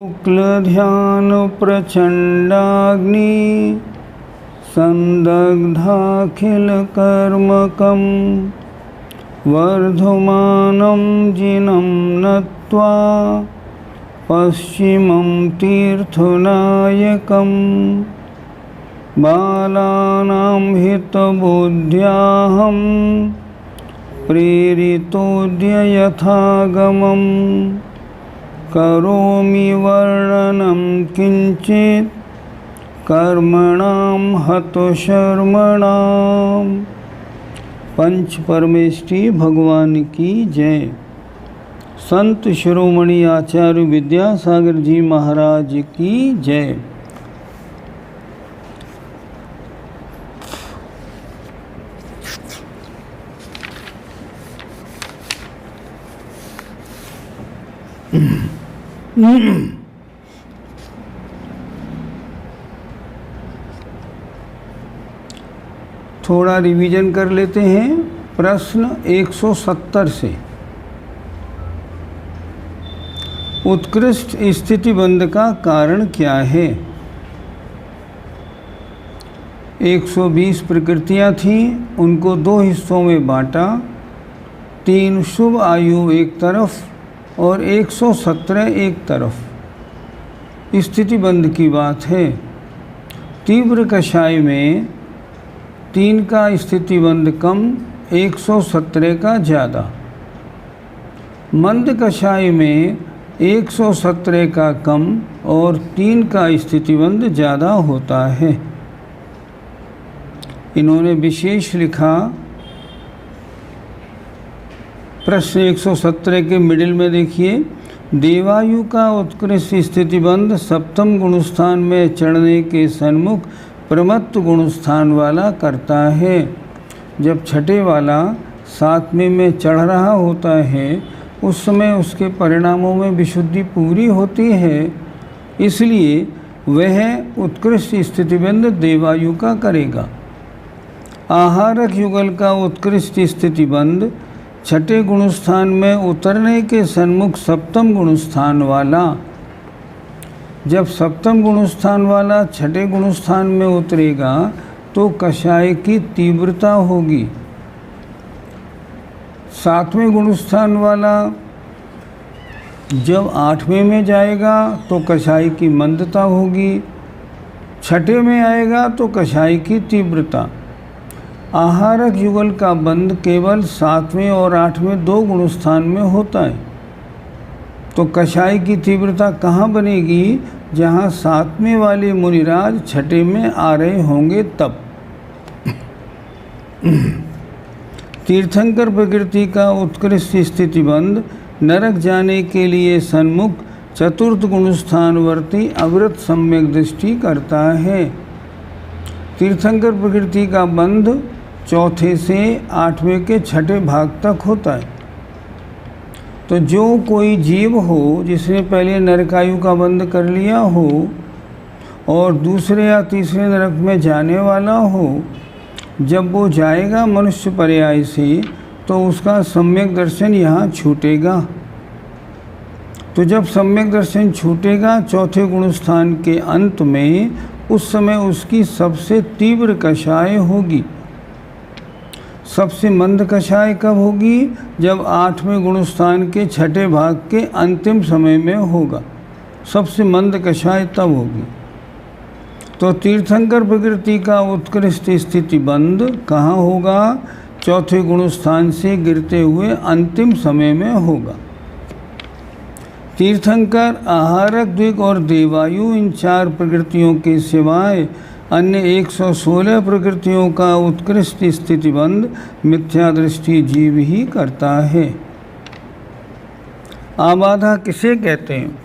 शुक्लध्यान प्रचण्डाग्नि संदग्धाखिलकर्मकं वर्धमानं जिनं नत्वा पश्चिमं तीर्थनायकं बालानां हितबुद्ध्याहं प्रेरितोऽद्य यथागमम् करोमि वर्णनं किंचित कर्मणां हतशर्मणां। पंच परमेष्ठी भगवान की जय। संत शिरोमणि आचार्य विद्यासागर जी महाराज की जय। थोड़ा रिवीजन कर लेते हैं। प्रश्न 170 से उत्कृष्ट स्थितिबंध का कारण क्या है। 120 प्रकृतियां थीं, उनको दो हिस्सों में बांटा। 3 शुभ आयु एक तरफ और 117 एक तरफ। स्थितिबंध की बात है। तीव्र कषाय में 3 का स्थितिबंध कम, 117 का ज़्यादा। मंद कषाय में 117 का कम और 3 का स्थितिबंध ज़्यादा होता है। इन्होंने विशेष लिखा, प्रश्न 117 के मिडिल में देखिए, देवायु का उत्कृष्ट स्थितिबंध सप्तम गुणस्थान में चढ़ने के सन्मुख प्रमत्त गुणस्थान वाला करता है। जब छठे वाला 7वें में चढ़ रहा होता है, उस समय उसके परिणामों में विशुद्धि पूरी होती है, इसलिए वह उत्कृष्ट स्थितिबंध देवायु का करेगा। आहारक युगल का उत्कृष्ट स्थितिबंध छठे गुणस्थान में उतरने के सन्मुख सप्तम गुणस्थान वाला। जब सप्तम गुणस्थान वाला छठे गुणस्थान में उतरेगा तो कषाय की तीव्रता होगी। 7वें गुणस्थान वाला जब 8वें में जाएगा तो कषाय की मंदता होगी। छठे में आएगा तो कषाय की तीव्रता। आहारक युगल का बंध केवल 7वें और 8वें 2 गुणस्थान में होता है, तो कषाय की तीव्रता कहाँ बनेगी? जहाँ 7वें वाले मुनिराज छठे में आ रहे होंगे तब। तीर्थंकर प्रकृति का उत्कृष्ट स्थितिबंध नरक जाने के लिए सन्मुख चतुर्थ गुणस्थानवर्ती अविरत सम्यक दृष्टि करता है। तीर्थंकर प्रकृति का बंध चौथे से 8वें के छठे भाग तक होता है। तो जो कोई जीव हो जिसने पहले नरकायु का बंध कर लिया हो और दूसरे या तीसरे नरक में जाने वाला हो, जब वो जाएगा मनुष्य पर्याय से तो उसका सम्यक दर्शन यहाँ छूटेगा। तो जब सम्यक दर्शन छूटेगा चौथे गुणस्थान के अंत में, उस समय उसकी सबसे तीव्र कषाय होगी। सबसे मंद कषाय कब होगी? जब 8वें गुणस्थान के छठे भाग के अंतिम समय में होगा। सबसे मंद कषाय तब होगी। तो तीर्थंकर प्रकृति का उत्कृष्ट स्थितिबंध कहाँ होगा? चौथे गुणस्थान से गिरते हुए अंतिम समय में होगा। तीर्थंकर, आहारक, द्विग और देवायु, इन 4 प्रकृतियों के सिवाय अन्य 116 प्रकृतियों का उत्कृष्ट स्थितिबंध मिथ्या दृष्टि जीव ही करता है। आबाधा किसे कहते हैं?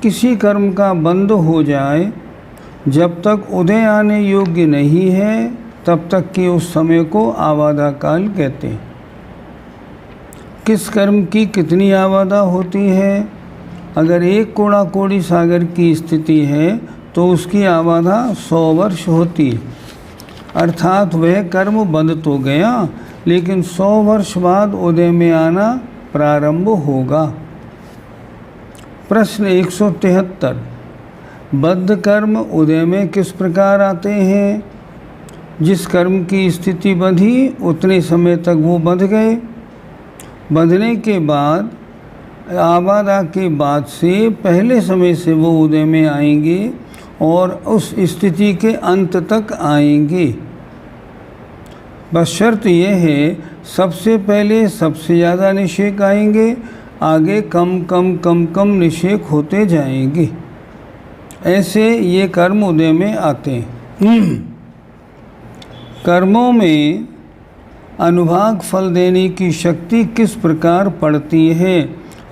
किसी कर्म का बंध हो जाए, जब तक उदय आने योग्य नहीं है तब तक के उस समय को आबाधा काल कहते हैं। किस कर्म की कितनी आबाधा होती है? अगर एक कोड़ा कोड़ी सागर की स्थिति है तो उसकी आबाधा 100 वर्ष होती है। अर्थात वह कर्म बंध तो गया, लेकिन 100 वर्ष बाद उदय में आना प्रारंभ होगा। प्रश्न 173, बद्ध कर्म उदय में किस प्रकार आते हैं? जिस कर्म की स्थिति बंधी उतने समय तक वो बंध गए, बंधने के बाद आबादा के बाद से पहले समय से वो उदय में आएंगे और उस स्थिति के अंत तक आएंगे। बस शर्त यह है, सबसे पहले सबसे ज़्यादा निषेक आएंगे, आगे कम कम कम कम निषेक होते जाएंगे। ऐसे ये कर्म उदय में आते हैं। कर्मों में अनुभाग फल देने की शक्ति किस प्रकार पड़ती है?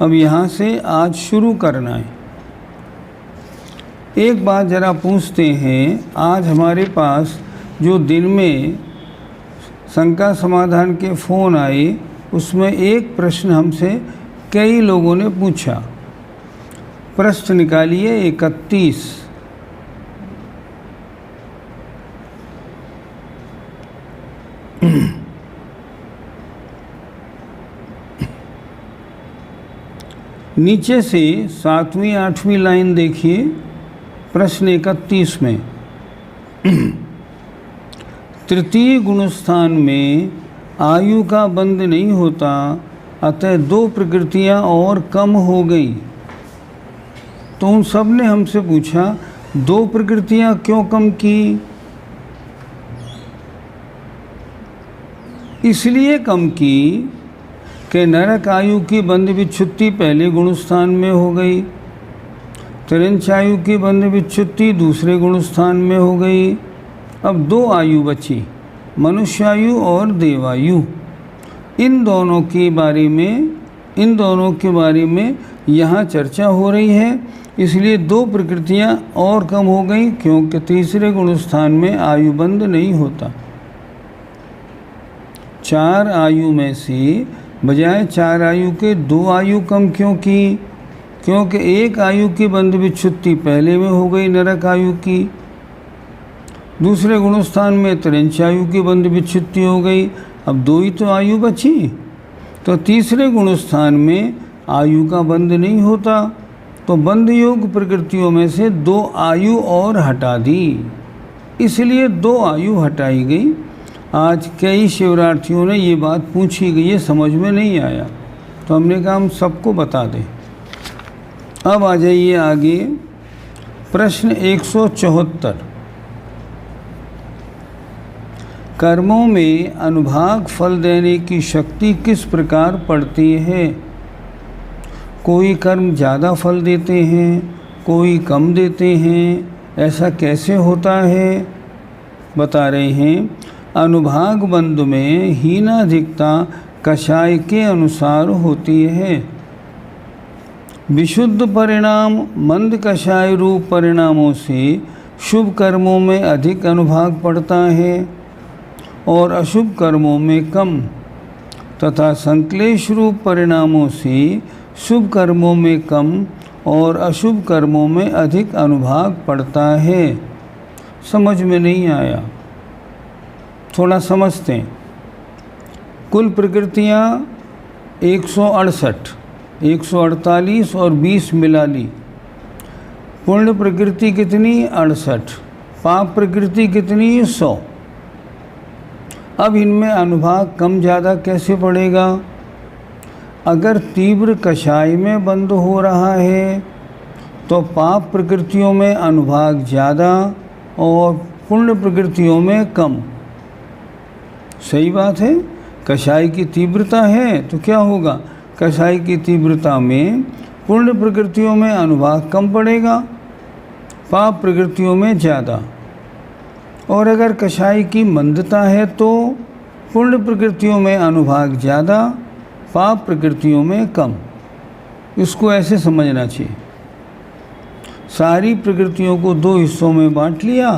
अब यहाँ से आज शुरू करना है। एक बात ज़रा पूछते हैं, आज हमारे पास जो दिन में शंका समाधान के फ़ोन आए, उसमें एक प्रश्न हमसे कई लोगों ने पूछा। प्रश्न निकालिए 31। नीचे से 7वीं 8वीं लाइन देखिए, प्रश्न 31 में तृतीय गुणस्थान में आयु का बंध नहीं होता, अतः 2 प्रकृतियां और कम हो गई। तो उन सब ने हमसे पूछा, 2 प्रकृतियां क्यों कम की? इसलिए कम की कि नरक आयु की बंध विच्छुत्ति पहले गुणस्थान में हो गई, तिरंच आयु की बंध विच्छुत्ति दूसरे गुणस्थान में हो गई। अब 2 आयु बची, मनुष्य आयु और देवायु। इन दोनों के बारे में यहाँ चर्चा हो रही है। इसलिए 2 प्रकृतियाँ और कम हो गई, क्योंकि तीसरे गुणस्थान में आयु बंध नहीं होता। 4 आयु में से बजाय 4 आयु के 2 आयु कम क्यों की? क्योंकि 1 आयु की बंध विच्छुत्ति पहले में हो गई नरक आयु की, दूसरे गुणस्थान में तिरंच आयु की बंध विच्छुत्ति हो गई। अब 2 ही तो आयु बची, तो तीसरे गुणस्थान में आयु का बंध नहीं होता, तो बंध योग प्रकृतियों में से 2 आयु और हटा दी, इसलिए 2 आयु हटाई गई। आज कई शिवरार्थियों ने ये बात पूछी गई, ये समझ में नहीं आया, तो हमने कहा हम सबको बता दें। अब आ जाइए आगे, प्रश्न 174, कर्मों में अनुभाग फल देने की शक्ति किस प्रकार पड़ती है? कोई कर्म ज़्यादा फल देते हैं, कोई कम देते हैं, ऐसा कैसे होता है? बता रहे हैं, अनुभाग बंध में हीनाधिकता कषाय के अनुसार होती है। विशुद्ध परिणाम मंद कषाय रूप परिणामों से शुभ कर्मों में अधिक अनुभाग पड़ता है और अशुभ कर्मों में कम, तथा संक्लेश रूप परिणामों से शुभ कर्मों में कम और अशुभ कर्मों में अधिक अनुभाग पड़ता है। समझ में नहीं आया, थोड़ा समझते हैं। कुल प्रकृतियाँ 168, 148 और 20 मिला ली। पुण्य प्रकृति कितनी? 68। पाप प्रकृति कितनी? 100। अब इनमें अनुभाग कम ज़्यादा कैसे पड़ेगा? अगर तीव्र कषाय में बंध हो रहा है तो पाप प्रकृतियों में अनुभाग ज़्यादा और पुण्य प्रकृतियों में कम। सही बात है। कषाय की तीव्रता है तो क्या होगा? कषाय की तीव्रता में पुण्य प्रकृतियों में अनुभाग कम पड़ेगा, पाप प्रकृतियों में ज़्यादा। और अगर कषाय की मंदता है तो पुण्य प्रकृतियों में अनुभाग ज़्यादा, पाप प्रकृतियों में कम। इसको ऐसे समझना चाहिए, सारी प्रकृतियों को 2 हिस्सों में बांट लिया।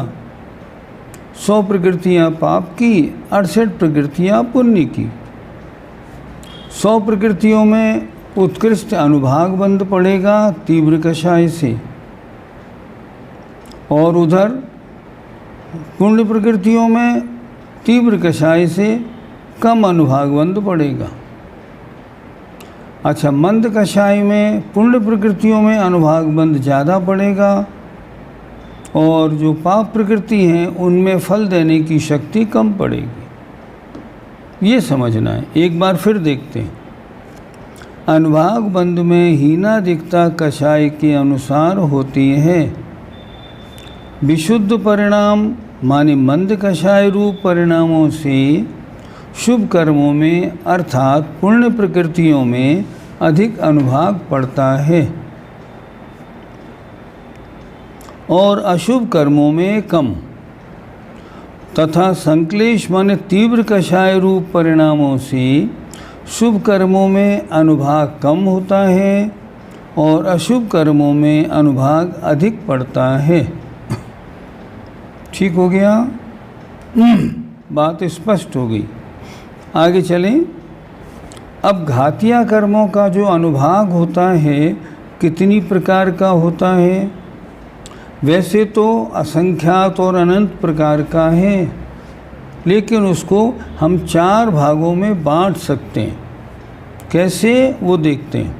100 प्रकृतियाँ पाप की, 68 प्रकृतियाँ पुण्य की। 100 प्रकृतियों में उत्कृष्ट अनुभाग बंध पड़ेगा तीव्र कषाय से, और उधर पुण्य प्रकृतियों में तीव्र कषाय से कम अनुभाग बंध पड़ेगा। अच्छा, मंद कषाय में पुण्य प्रकृतियों में अनुभाग बंध ज़्यादा पड़ेगा और जो पाप प्रकृति हैं उनमें फल देने की शक्ति कम पड़ेगी। ये समझना है। एक बार फिर देखते हैं। अनुभाग बंध में हीनाधिकता कषाय के अनुसार होती है। विशुद्ध परिणाम माने मंद कषाय रूप परिणामों से शुभ कर्मों में अर्थात पुण्य प्रकृतियों में अधिक अनुभाग पड़ता है और अशुभ कर्मों में कम, तथा संक्लेश माने तीव्र कषाय रूप परिणामों से शुभ कर्मों में अनुभाग कम होता है और अशुभ कर्मों में अनुभाग अधिक पड़ता है। ठीक हो गया? बात स्पष्ट हो गई। आगे चलें। अब घातिया कर्मों का जो अनुभाग होता है कितनी प्रकार का होता है? वैसे तो असंख्यात और अनंत प्रकार का है, लेकिन उसको हम 4 भागों में बांट सकते हैं। कैसे, वो देखते हैं।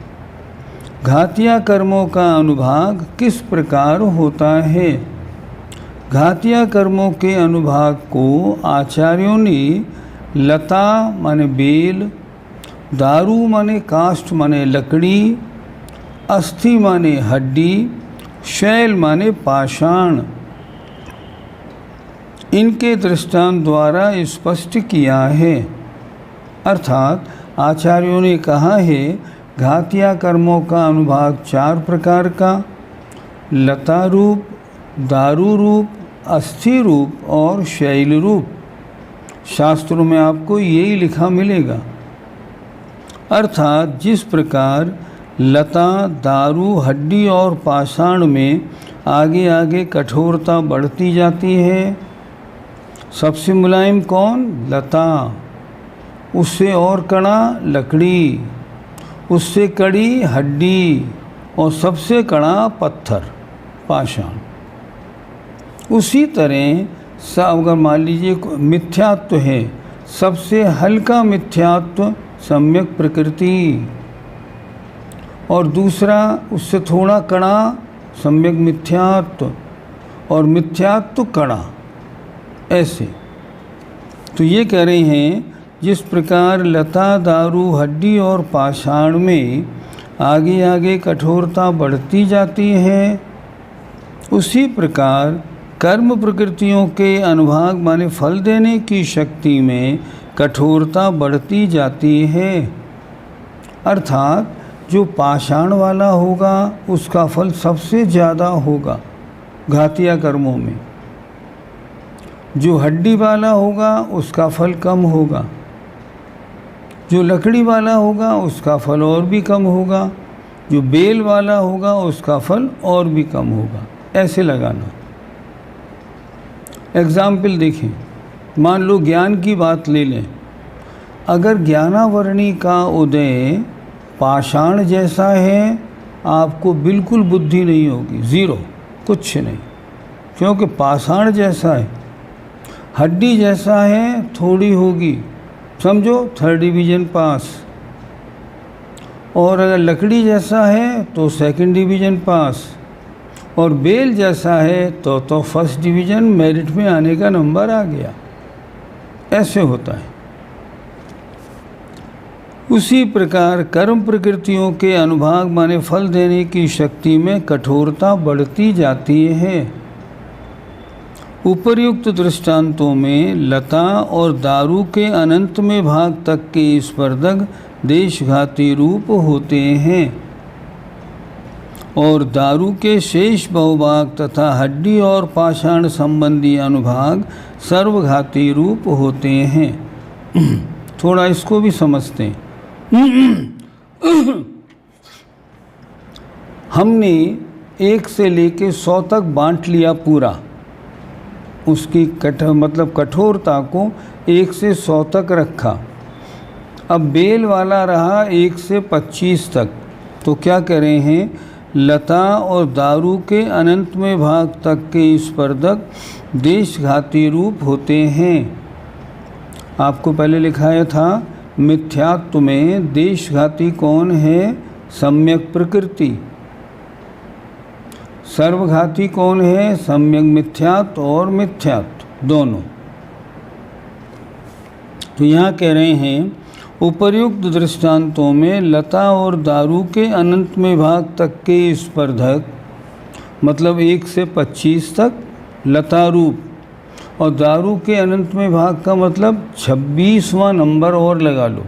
घातिया कर्मों का अनुभाग किस प्रकार होता है? घातिया कर्मों के अनुभाग को आचार्यों ने लता माने बेल, दारू माने काष्ठ माने लकड़ी, अस्थि माने हड्डी, शैल माने पाषाण, इनके दृष्टांत द्वारा स्पष्ट किया है। अर्थात आचार्यों ने कहा है घातिया कर्मों का अनुभाग 4 प्रकार का, लता रूप, दारू रूप, अस्थि रूप और शैल रूप। शास्त्रों में आपको यही लिखा मिलेगा। अर्थात जिस प्रकार लता, दारू, हड्डी और पाषाण में आगे आगे कठोरता बढ़ती जाती है। सबसे मुलायम कौन? लता, उससे और कड़ा लकड़ी, उससे कड़ी हड्डी और सबसे कड़ा पत्थर पाषाण। उसी तरह अगर मान लीजिए मिथ्यात्व है, सबसे हल्का मिथ्यात्व सम्यक प्रकृति और दूसरा उससे थोड़ा कड़ा सम्यक मिथ्यात्व और मिथ्यात्व कड़ा। ऐसे तो ये कह रहे हैं जिस प्रकार लता, दारू, हड्डी और पाषाण में आगे आगे कठोरता बढ़ती जाती है, उसी प्रकार कर्म प्रकृतियों के अनुभाग माने फल देने की शक्ति में कठोरता बढ़ती जाती है। अर्थात जो पाषाण वाला होगा उसका फल सबसे ज़्यादा होगा घातिया कर्मों में, जो हड्डी वाला होगा उसका फल कम होगा, जो लकड़ी वाला होगा उसका फल और भी कम होगा, जो बेल वाला होगा उसका फल और भी कम होगा। ऐसे लगाना। एग्जाम्पल देखें। मान लो ज्ञान की बात ले लें। अगर ज्ञानावरणी का उदय पाषाण जैसा है, आपको बिल्कुल बुद्धि नहीं होगी, ज़ीरो, कुछ नहीं, क्योंकि पाषाण जैसा है। हड्डी जैसा है, थोड़ी होगी, समझो 3rd डिवीज़न पास। और अगर लकड़ी जैसा है तो 2nd डिवीज़न पास, और बेल जैसा है तो 1st डिवीज़न, मेरिट में आने का नंबर आ गया। ऐसे होता है। उसी प्रकार कर्म प्रकृतियों के अनुभाग माने फल देने की शक्ति में कठोरता बढ़ती जाती है। उपर्युक्त दृष्टांतों में लता और दारू के अनंत में भाग तक के स्पर्धक देशघाती रूप होते हैं और दारू के शेष बहुभाग तथा हड्डी और पाषाण संबंधी अनुभाग सर्वघाती रूप होते हैं। थोड़ा इसको भी समझते हैं। हमने 1 से लेके 100 तक बांट लिया पूरा, उसकी कठोरता को 1 से 100 तक रखा। अब बेल वाला रहा 1 से 25 तक, तो क्या कह रहे हैं? लता और दारू के अनंत में भाग तक के स्पर्धक देशघाती रूप होते हैं। आपको पहले लिखाया था मिथ्यात्व में देशघाती कौन है? सम्यक प्रकृति। सर्वघाती कौन है? सम्यक मिथ्यात्व और मिथ्यात्व दोनों। तो यहाँ कह रहे हैं उपर्युक्त दृष्टांतों में लता और दारू के अनंत में भाग तक के स्पर्धक, मतलब 1 से 25 तक लता रूप, और दारू के अनंत में भाग का मतलब 26वां नंबर और लगा लो,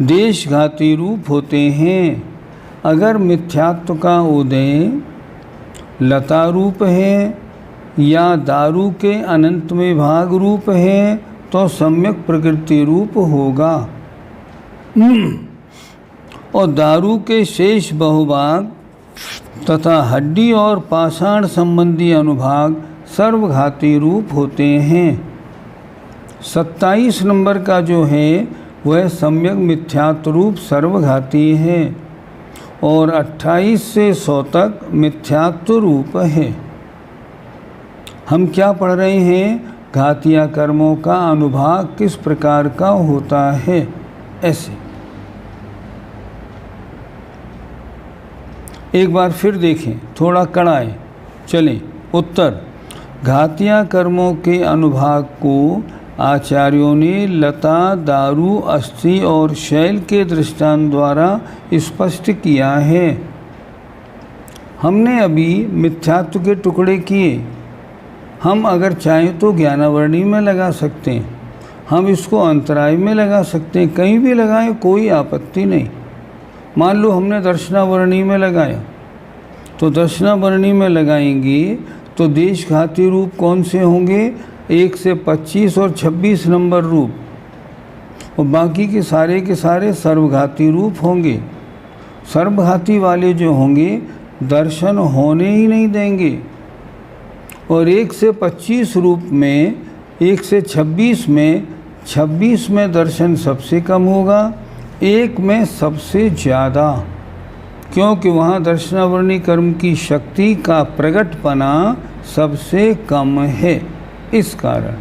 देशघाती रूप होते हैं। अगर मिथ्यात्व का उदय लता रूप है या दारू के अनंत में भाग रूप है तो सम्यक प्रकृति रूप होगा, और दारू के शेष बहुभाग तथा हड्डी और पाषाण संबंधी अनुभाग सर्वघाती रूप होते हैं। 27 नंबर का जो है वह सम्यक मिथ्यात्व रूप सर्वघाती है और 28 से 100 तक मिथ्यात्व रूप है। हम क्या पढ़ रहे हैं? घातिया कर्मों का अनुभाग किस प्रकार का होता है, ऐसे। एक बार फिर देखें, थोड़ा कड़ाए चलें। उत्तर: घातिया कर्मों के अनुभाग को आचार्यों ने लता, दारू, अस्थि और शैल के दृष्टांत द्वारा स्पष्ट किया है। हमने अभी मिथ्यात्व के टुकड़े किए। हम अगर चाहें तो ज्ञानावरणी में लगा सकते हैं, हम इसको अंतराय में लगा सकते हैं, कहीं भी लगाएं, कोई आपत्ति नहीं। मान लो हमने दर्शनावरणी में लगाया, तो दर्शनावरणी में लगाएंगे तो देशघाती रूप कौन से होंगे? 1 से 25 और 26 नंबर रूप, और बाकी के सारे सर्वघाती रूप होंगे। सर्वघाती वाले जो होंगे दर्शन होने ही नहीं देंगे। और 1 से 25 रूप में 1 से 26 में दर्शन सबसे कम होगा, 1 में सबसे ज़्यादा, क्योंकि वहाँ दर्शनावरणी कर्म की शक्ति का प्रकटपना सबसे कम है। इस कारण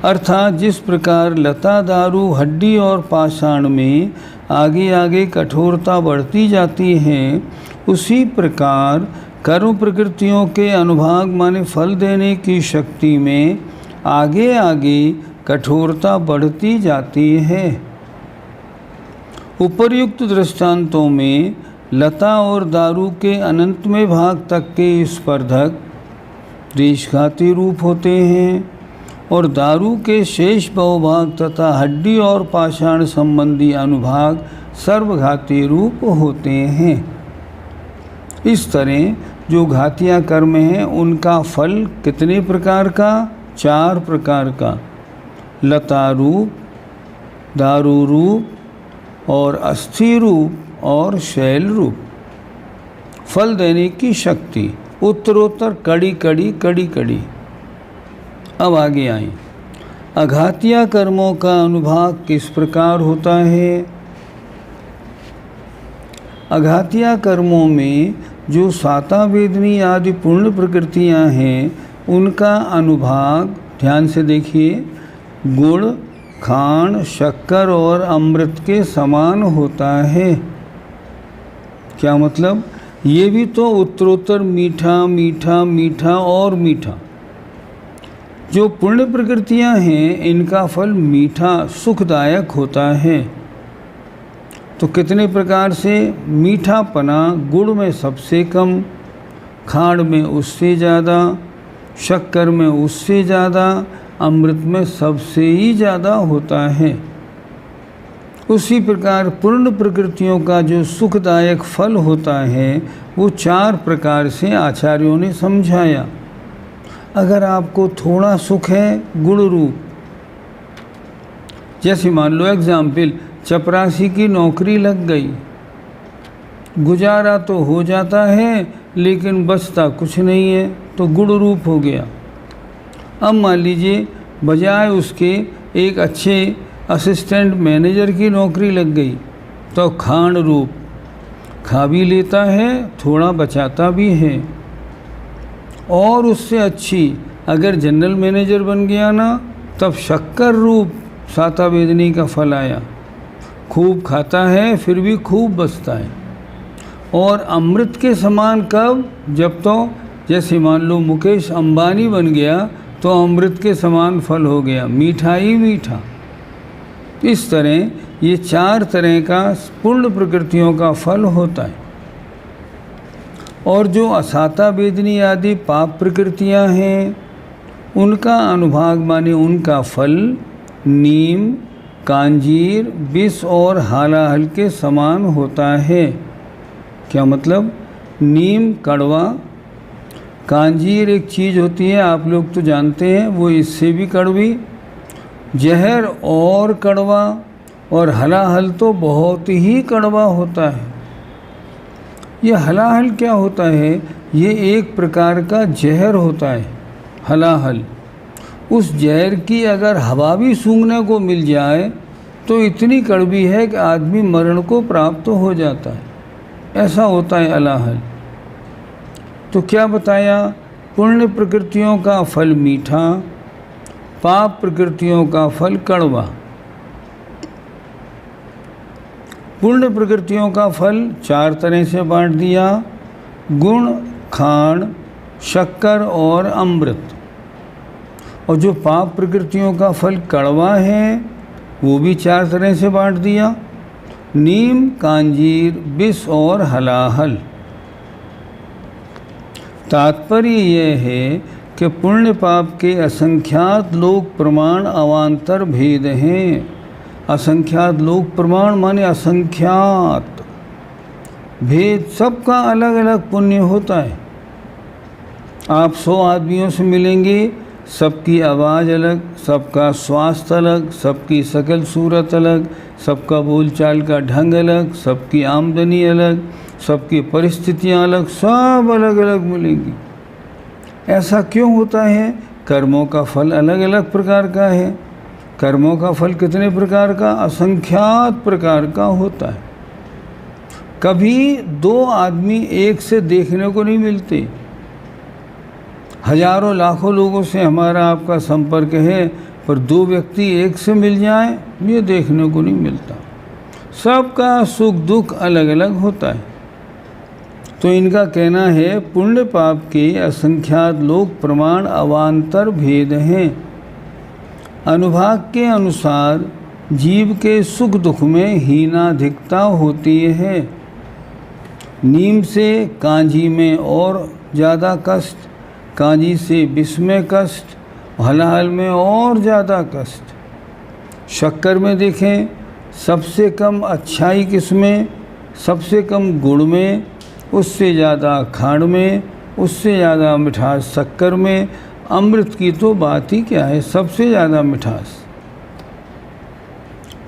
अर्थात जिस प्रकार लता, दारू, हड्डी और पाषाण में आगे आगे कठोरता बढ़ती जाती है, उसी प्रकार कर्म प्रकृतियों के अनुभाग माने फल देने की शक्ति में आगे आगे कठोरता बढ़ती जाती है। उपर्युक्त दृष्टांतों में लता और दारू के अनंत में भाग तक के स्पर्धक देशघाती रूप होते हैं और दारू के शेष बहुभाग तथा हड्डी और पाषाण संबंधी अनुभाग सर्वघाती रूप होते हैं। इस तरह जो घातिया कर्म हैं उनका फल कितने प्रकार का? 4 प्रकार का, लता रूप, दारू रूप और अस्थि रूप और शैल रूप। फल देने की शक्ति उत्तरोत्तर कड़ी कड़ी। अब आगे आए, अघातिया कर्मों का अनुभाग किस प्रकार होता है? अघातिया कर्मों में जो साता वेदनी आदि पूर्ण प्रकृतियां हैं उनका अनुभाग ध्यान से देखिए, गुड़, खांड, शक्कर और अमृत के समान होता है। क्या मतलब? ये भी तो उत्तरोत्तर मीठा मीठा मीठा और मीठा। जो पूर्ण प्रकृतियां हैं इनका फल मीठा सुखदायक होता है। तो कितने प्रकार से? मीठापना गुड़ में सबसे कम, खांड में उससे ज़्यादा, शक्कर में उससे ज़्यादा, अमृत में सबसे ही ज़्यादा होता है। उसी प्रकार पूर्ण प्रकृतियों का जो सुखदायक फल होता है वो 4 प्रकार से आचार्यों ने समझाया। अगर आपको थोड़ा सुख है गुण रूप, जैसे मान लो एग्जाम्पल, चपरासी की नौकरी लग गई, गुजारा तो हो जाता है लेकिन बचता कुछ नहीं है, तो गुण रूप हो गया। अब मान लीजिए बजाय उसके एक अच्छे असिस्टेंट मैनेजर की नौकरी लग गई, तो खांड रूप, खा भी लेता है थोड़ा बचाता भी है। और उससे अच्छी अगर जनरल मैनेजर बन गया ना तब शक्कर रूप साता वेदनी का फल आया। खूब खाता है फिर भी खूब बचता है। और अमृत के समान कब? जब तो जैसे मान लो मुकेश अंबानी बन गया तो अमृत के समान फल हो गया, मीठा ही मीठा। इस तरह ये 4 तरह का पूर्ण प्रकृतियों का फल होता है। और जो असाता वेदनी आदि पाप प्रकृतियां हैं उनका अनुभाग माने उनका फल नीम, कांजीर, विष और हालाहल के समान होता है। क्या मतलब? नीम कड़वा, कांजीर एक चीज़ होती है आप लोग तो जानते हैं, वो इससे भी कड़वी, जहर और कड़वा, और हलाहल तो बहुत ही कड़वा होता है। ये हलाहल क्या होता है? ये एक प्रकार का जहर होता है हलाहल। उस जहर की अगर हवा भी सूंघने को मिल जाए तो इतनी कड़वी है कि आदमी मरण को प्राप्त हो जाता है। ऐसा होता है हलाहल। तो क्या बताया? पुण्य प्रकृतियों का फल मीठा, पाप प्रकृतियों का फल कड़वा। पुण्य प्रकृतियों का फल 4 तरह से बांट दिया, गुण, खाण, शक्कर और अमृत। और जो पाप प्रकृतियों का फल कड़वा है वो भी 4 तरह से बांट दिया, नीम, कांजीर, विष और हलाहल। तात्पर्य यह है कि पुण्य पाप के असंख्यात लोक प्रमाण अवान्तर भेद हैं। असंख्यात लोक प्रमाण माने असंख्यात भेद, सबका अलग अलग पुण्य होता है। आप 100 आदमियों से मिलेंगे, सबकी आवाज़ अलग, सबका स्वास्थ्य अलग, सबकी शकल सूरत अलग, सबका बोलचाल का ढंग अलग, सबकी आमदनी अलग, सबकी परिस्थितियां अलग, सब अलग अलग मिलेंगी। ऐसा क्यों होता है? कर्मों का फल अलग अलग प्रकार का है। कर्मों का फल कितने प्रकार का? असंख्यात प्रकार का होता है। कभी 2 आदमी एक से देखने को नहीं मिलते। हजारों लाखों लोगों से हमारा आपका संपर्क है, पर 2 व्यक्ति एक से मिल जाएं ये देखने को नहीं मिलता। सबका सुख दुख अलग अलग होता है। तो इनका कहना है पुण्य पाप के असंख्यात लोक प्रमाण अवान्तर भेद हैं। अनुभाग के अनुसार जीव के सुख दुख में हीनाधिकता होती है। नीम से कांजी में और ज़्यादा कष्ट, कांजी से विष में कष्ट, हलाहल में और ज़्यादा कष्ट। शक्कर में देखें सबसे कम अच्छाई किसमें? सबसे कम गुड़ में, उससे ज़्यादा खांड में, उससे ज़्यादा मिठास शक्कर में। अमृत की तो बात ही क्या है, सबसे ज़्यादा मिठास।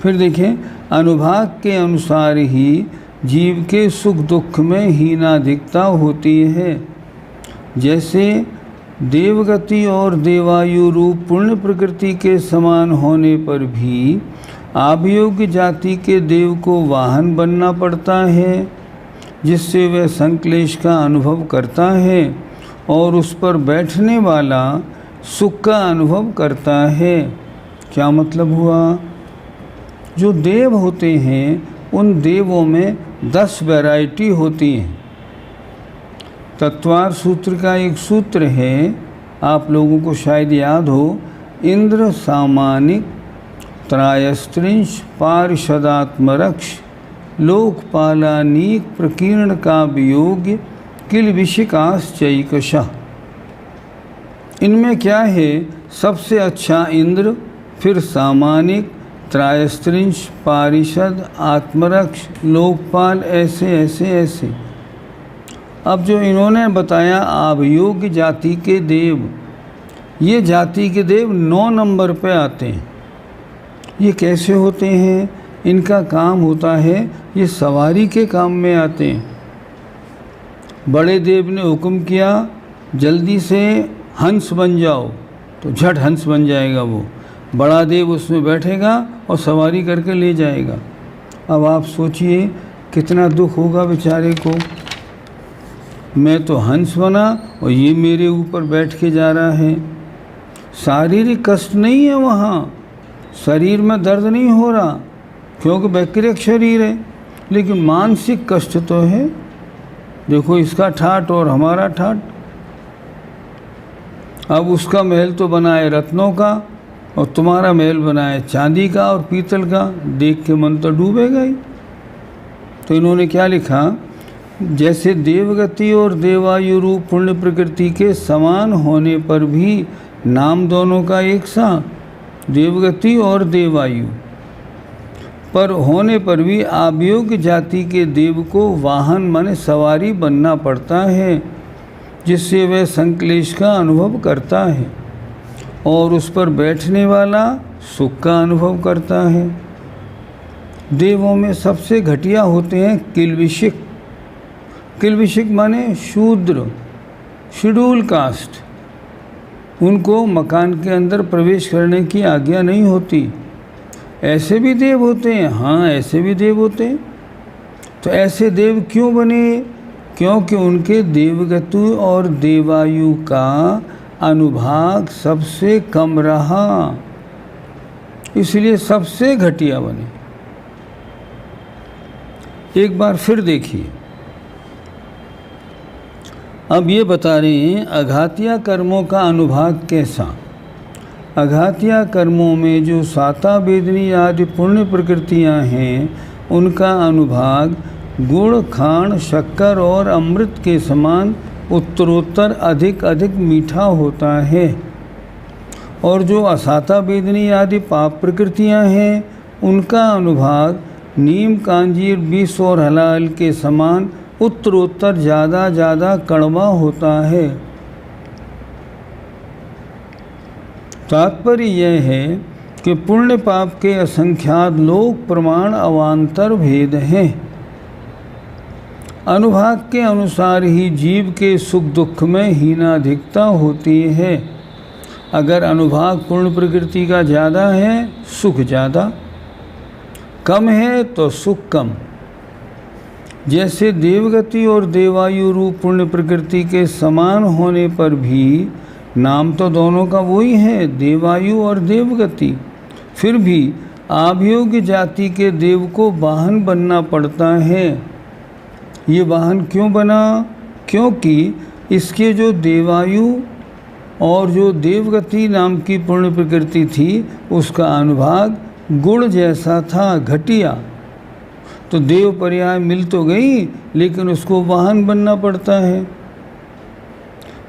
फिर देखें अनुभाग के अनुसार ही जीव के सुख दुख में हीनाधिकता होती है। जैसे देवगति और देवायु रूप पुण्य प्रकृति के समान होने पर भी आभियोग्य जाति के देव को वाहन बनना पड़ता है, जिससे वह संक्लेश का अनुभव करता है और उस पर बैठने वाला सुख का अनुभव करता है। क्या मतलब हुआ? जो देव होते हैं उन देवों में 10 वैरायटी होती हैं। तत्वार सूत्र का एक सूत्र है, आप लोगों को शायद याद हो, इंद्र सामानिक त्रायस्त्रिंश पार्षदात्मरक्ष लोकपालानीक प्रकीर्ण का वियोग्य किल विशिकाश्चैकशः। इनमें क्या है? सबसे अच्छा इंद्र, फिर सामानिक, त्रायस्त्रिंश, पारिषद, आत्मरक्ष, लोकपाल, ऐसे ऐसे ऐसे। अब जो इन्होंने बताया आभियोग्य जाति के देव, ये जाति के देव 9 नंबर पे आते हैं। ये कैसे होते हैं? इनका काम होता है, ये सवारी के काम में आते हैं। बड़े देव ने हुक्म किया जल्दी से हंस बन जाओ, तो झट हंस बन जाएगा वो। बड़ा देव उसमें बैठेगा और सवारी करके ले जाएगा। अब आप सोचिए कितना दुख होगा बेचारे को। मैं तो हंस बना और ये मेरे ऊपर बैठ के जा रहा है। शारीरिक कष्ट नहीं है वहाँ, शरीर में दर्द नहीं हो रहा क्योंकि वैक्रिक शरीर है, लेकिन मानसिक कष्ट तो है। देखो इसका ठाट और हमारा ठाट। अब उसका महल तो बना है रत्नों का और तुम्हारा महल बना है चांदी का और पीतल का, देख के मन तो डूबेगा ही। तो इन्होंने क्या लिखा, जैसे देवगति और देवायु रूप पुण्य प्रकृति के समान होने पर भी नाम दोनों का एक सा, देवगति और देवायु पर होने पर भी आभियोग जाति के देव को वाहन माने सवारी बनना पड़ता है, जिससे वह संक्लेश का अनुभव करता है और उस पर बैठने वाला सुख का अनुभव करता है। देवों में सबसे घटिया होते हैं किल्बिषिक। किल्बिषिक माने शूद्र, शेड्यूल कास्ट। उनको मकान के अंदर प्रवेश करने की आज्ञा नहीं होती। ऐसे भी देव होते हैं, हाँ ऐसे भी देव होते हैं। तो ऐसे देव क्यों बने? क्योंकि उनके देवगति और देवायु का अनुभाग सबसे कम रहा, इसलिए सबसे घटिया बने। एक बार फिर देखिए, अब ये बता रहे हैं अघातिया कर्मों का अनुभाग कैसा। अघातिया कर्मों में जो साता वेदनी आदि पुण्य प्रकृतियां हैं, उनका अनुभाग गुड़, खांड, शक्कर और अमृत के समान उत्तरोत्तर अधिक अधिक मीठा होता है। और जो असाता वेदनी आदि पाप प्रकृतियां हैं, उनका अनुभाग नीम, कांजीर, विष और हलाल के समान उत्तरोत्तर ज़्यादा ज़्यादा कड़वा होता है। तात्पर्य यह है कि पुण्य पाप के असंख्यात लोक प्रमाण अवान्तर भेद हैं। अनुभाग के अनुसार ही जीव के सुख दुख में हीनाधिकता होती है। अगर अनुभाग पूर्ण प्रकृति का ज़्यादा है, सुख ज़्यादा, कम है तो सुख कम। जैसे देवगति और देवायु रूप पुण्य प्रकृति के समान होने पर भी नाम तो दोनों का वही है, देवायु और देवगति, फिर भी आभियोग्य जाति के देव को वाहन बनना पड़ता है। ये वाहन क्यों बना? क्योंकि इसके जो देवायु और जो देवगति नाम की पुण्य प्रकृति थी, उसका अनुभाग गुण जैसा था, घटिया। तो देव पर्याय मिल तो गई, लेकिन उसको वाहन बनना पड़ता है,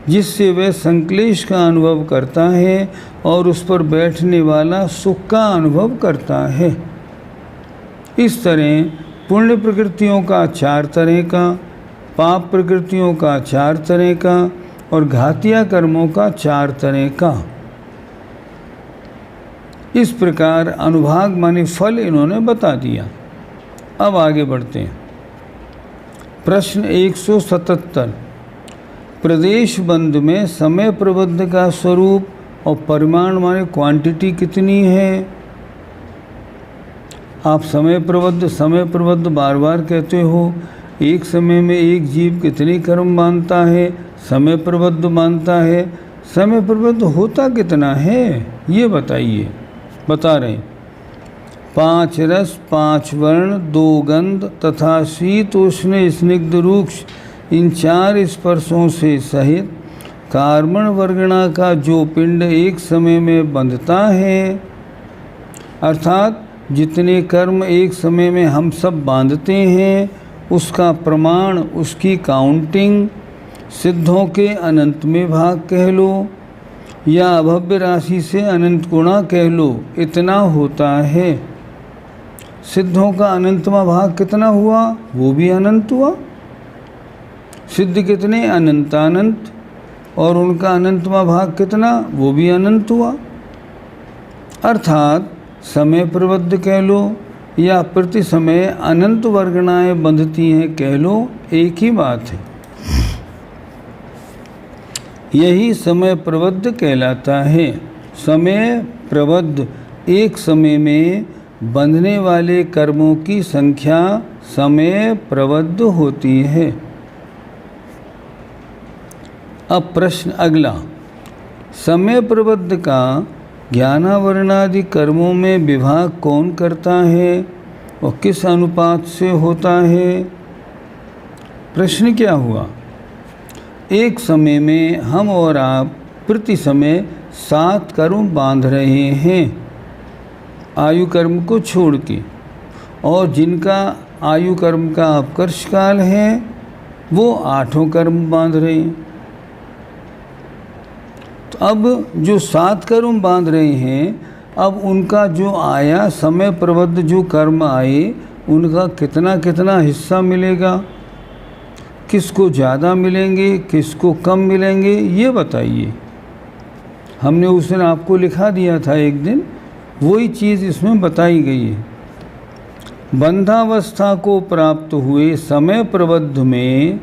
जिससे वह संक्लेश का अनुभव करता है और उस पर बैठने वाला सुख का अनुभव करता है। इस तरह पुण्य प्रकृतियों का 4 तरह का, पाप प्रकृतियों का 4 तरह का और घातिया कर्मों का 4 तरह का। इस प्रकार अनुभाग माने फल इन्होंने बता दिया। अब आगे बढ़ते हैं। प्रश्न 177, प्रदेश बंद में समय प्रबंध का स्वरूप और परिमाण माने क्वांटिटी कितनी है? आप समय प्रबंध बार बार कहते हो। एक समय में एक जीव कितने कर्म मानता है? समय प्रबंध मानता है। समय प्रबंध होता कितना है ये बताइए। बता रहे हैं 5 रस, 5 वर्ण, 2 गंध तथा शीत उष्ण स्निग्ध रूक्ष, इन 4 स्पर्शों से सहित कार्बन वर्गणा का जो पिंड एक समय में बंधता है, अर्थात जितने कर्म एक समय में हम सब बांधते हैं, उसका प्रमाण, उसकी काउंटिंग सिद्धों के अनंत में भाग कह लो या अभव्य राशि से अनंत गुणा कह लो, इतना होता है। सिद्धों का अनंतवा भाग कितना हुआ? वो भी अनंत हुआ। सिद्ध कितने? अनंतानंत। और उनका अनंतवा भाग कितना? वो भी अनंत हुआ। अर्थात समय प्रबद्ध कह लो या प्रति समय अनंत वर्गणाएं बंधती हैं कह लो, एक ही बात है। यही समय प्रबद्ध कहलाता है। समय प्रबद्ध एक समय में बंधने वाले कर्मों की संख्या समय प्रबद्ध होती है। अब प्रश्न अगला, समय प्रबद्ध का ज्ञानावरणादि कर्मों में विभाग कौन करता है और किस अनुपात से होता है? प्रश्न क्या हुआ? एक समय में हम और आप प्रति समय 7 कर्म बांध रहे हैं आयु कर्म को छोड़ के, और जिनका आयु कर्म का अपकर्ष काल है वो 8 कर्म बांध रहे हैं। तो अब जो 7 कर्म बांध रहे हैं, अब उनका जो आया समय प्रबद्ध जो कर्म आए उनका कितना कितना हिस्सा मिलेगा, किसको ज़्यादा मिलेंगे किसको कम मिलेंगे, ये बताइए। हमने उस दिन आपको लिखा दिया था एक दिन, वही चीज़ इसमें बताई गई है। बंधावस्था को प्राप्त हुए समय प्रबद्ध में,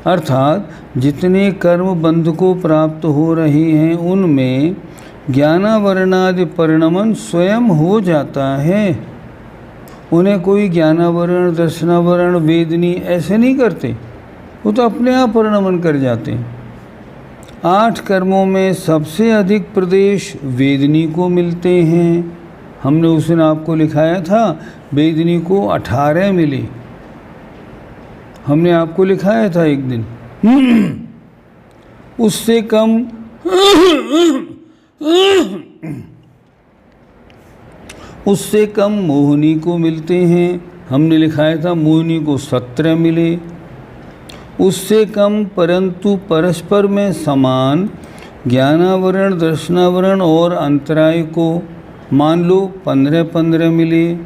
अर्थात जितने कर्म बंध को प्राप्त हो रहे हैं उनमें ज्ञानावरणादि परिणमन स्वयं हो जाता है। उन्हें कोई ज्ञानावरण दर्शनावरण वेदनी ऐसे नहीं करते, वो तो अपने आप परिणमन कर जाते हैं। 8 कर्मों में सबसे अधिक प्रदेश वेदनी को मिलते हैं। हमने उस दिन आपको लिखाया था वेदनी को 18 मिले, हमने आपको लिखाया था एक दिन। उससे कम मोहिनी को मिलते हैं, हमने लिखाया था मोहिनी को 17 मिले। उससे कम परंतु परस्पर में समान ज्ञानावरण दर्शनावरण और अंतराय को मान लो 15-15 मिले।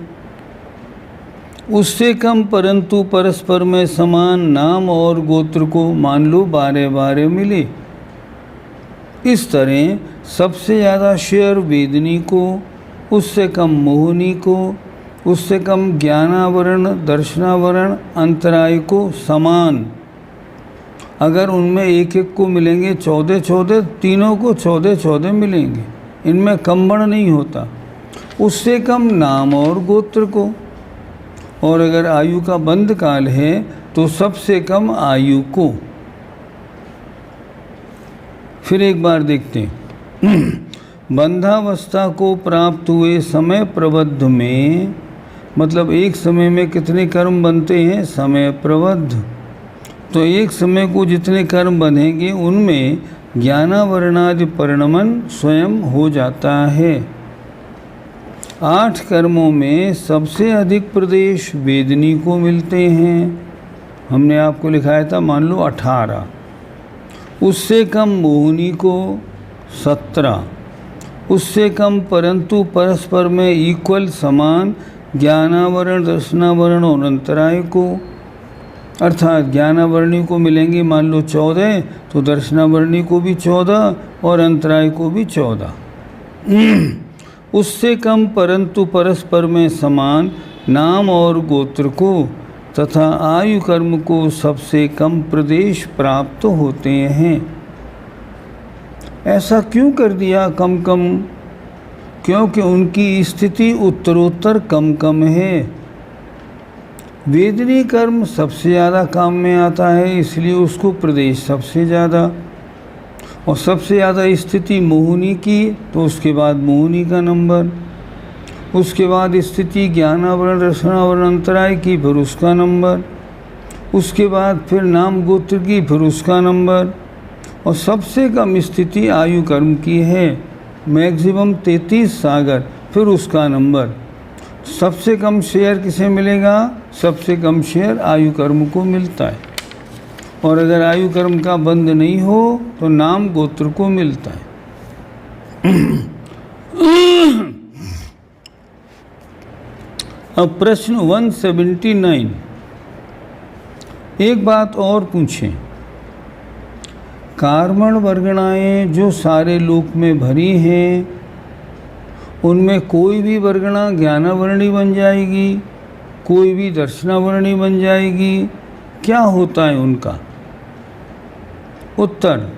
उससे कम परंतु परस्पर में समान नाम और गोत्र को मान लो 12-12 मिले। इस तरह सबसे ज़्यादा शेयर वेदनी को, उससे कम मोहिनी को, उससे कम ज्ञानावरण दर्शनावरण अंतराय को समान। अगर उनमें एक एक को मिलेंगे 14-14, तीनों को 14-14 मिलेंगे, इनमें कम बढ़ नहीं होता। उससे कम नाम और गोत्र को, और अगर आयु का बंध काल है तो सबसे कम आयु को। फिर एक बार देखते हैं। बंधावस्था को प्राप्त हुए समय प्रबद्ध में, मतलब एक समय में कितने कर्म बनते हैं, समय प्रबद्ध। तो एक समय को जितने कर्म बंधेंगे उनमें ज्ञानावरणादि परिणमन स्वयं हो जाता है। 8 कर्मों में सबसे अधिक प्रदेश वेदनी को मिलते हैं, हमने आपको लिखाया था मान लो 18। उससे कम मोहिनी को 17। उससे कम परंतु परस्पर में इक्वल समान ज्ञानावरण दर्शनावरण और अंतराय को, अर्थात ज्ञानावरणी को मिलेंगे मान लो 14, तो दर्शनावरणी को भी 14 और अंतराय को भी 14। उससे कम परंतु परस्पर में समान नाम और गोत्र को तथा आयु कर्म को सबसे कम प्रदेश प्राप्त होते हैं। ऐसा क्यों कर दिया कम कम? क्योंकि उनकी स्थिति उत्तरोत्तर कम कम है। वेदनी कर्म सबसे ज़्यादा काम में आता है, इसलिए उसको प्रदेश सबसे ज़्यादा, और सबसे ज़्यादा स्थिति मोहिनी की तो उसके बाद मोहिनी का नंबर, उसके बाद स्थिति ज्ञानावरण रसनावरण अंतराय की फिर उसका नंबर, उसके बाद फिर नाम गोत्र की फिर उसका नंबर, और सबसे कम स्थिति आयु कर्म की है, मैक्सिमम 33 सागर फिर उसका नंबर। सबसे कम शेयर किसे मिलेगा? सबसे कम शेयर आयु कर्म को मिलता है, और अगर आयु कर्म का बंध नहीं हो तो नाम गोत्र को मिलता है। अब प्रश्न 179, एक बात और पूछें। कार्मण वर्गणाएं जो सारे लोक में भरी हैं, उनमें कोई भी वर्गणा ज्ञानावरणी बन जाएगी, कोई भी दर्शनावरणी बन जाएगी, क्या होता है उनका? उत्तर,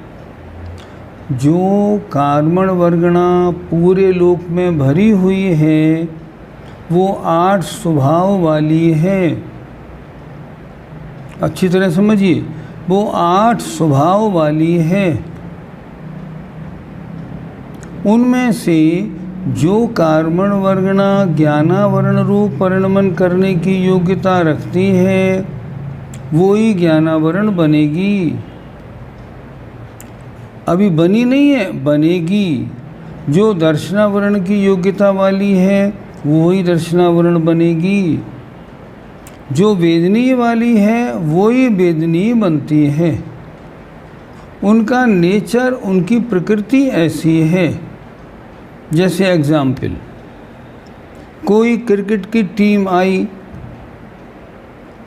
जो कार्मण वर्गणा पूरे लोक में भरी हुई है वो 8 स्वभाव वाली है। अच्छी तरह समझिए, वो 8 स्वभाव वाली है। उनमें से जो कर्मण वर्गणा ज्ञानावरण रूप परिणमन करने की योग्यता रखती है वो ही ज्ञानावरण बनेगी। अभी बनी नहीं है, बनेगी। जो दर्शनावरण की योग्यता वाली है वो ही दर्शनावरण बनेगी। जो वेदनीय वाली है वो ही वेदनीय बनती है। उनका नेचर, उनकी प्रकृति ऐसी है। जैसे एग्जाम्पल, कोई क्रिकेट की टीम आई,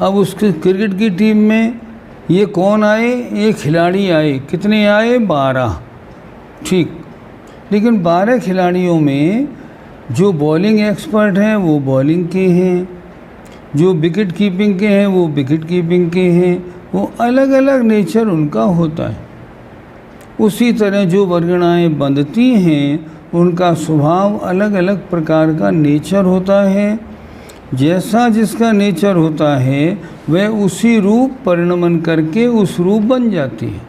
अब उसके क्रिकेट की टीम में ये कौन आए, ये खिलाड़ी आए। कितने आए? 12। ठीक, लेकिन 12 खिलाड़ियों में जो बॉलिंग एक्सपर्ट हैं वो बॉलिंग के हैं, जो विकेट कीपिंग के हैं वो विकेट कीपिंग के हैं। वो अलग अलग नेचर उनका होता है। उसी तरह जो वर्गणाएं बंधती हैं उनका स्वभाव अलग अलग प्रकार का नेचर होता है। जैसा जिसका नेचर होता है वह उसी रूप परिणमन करके उस रूप बन जाती है।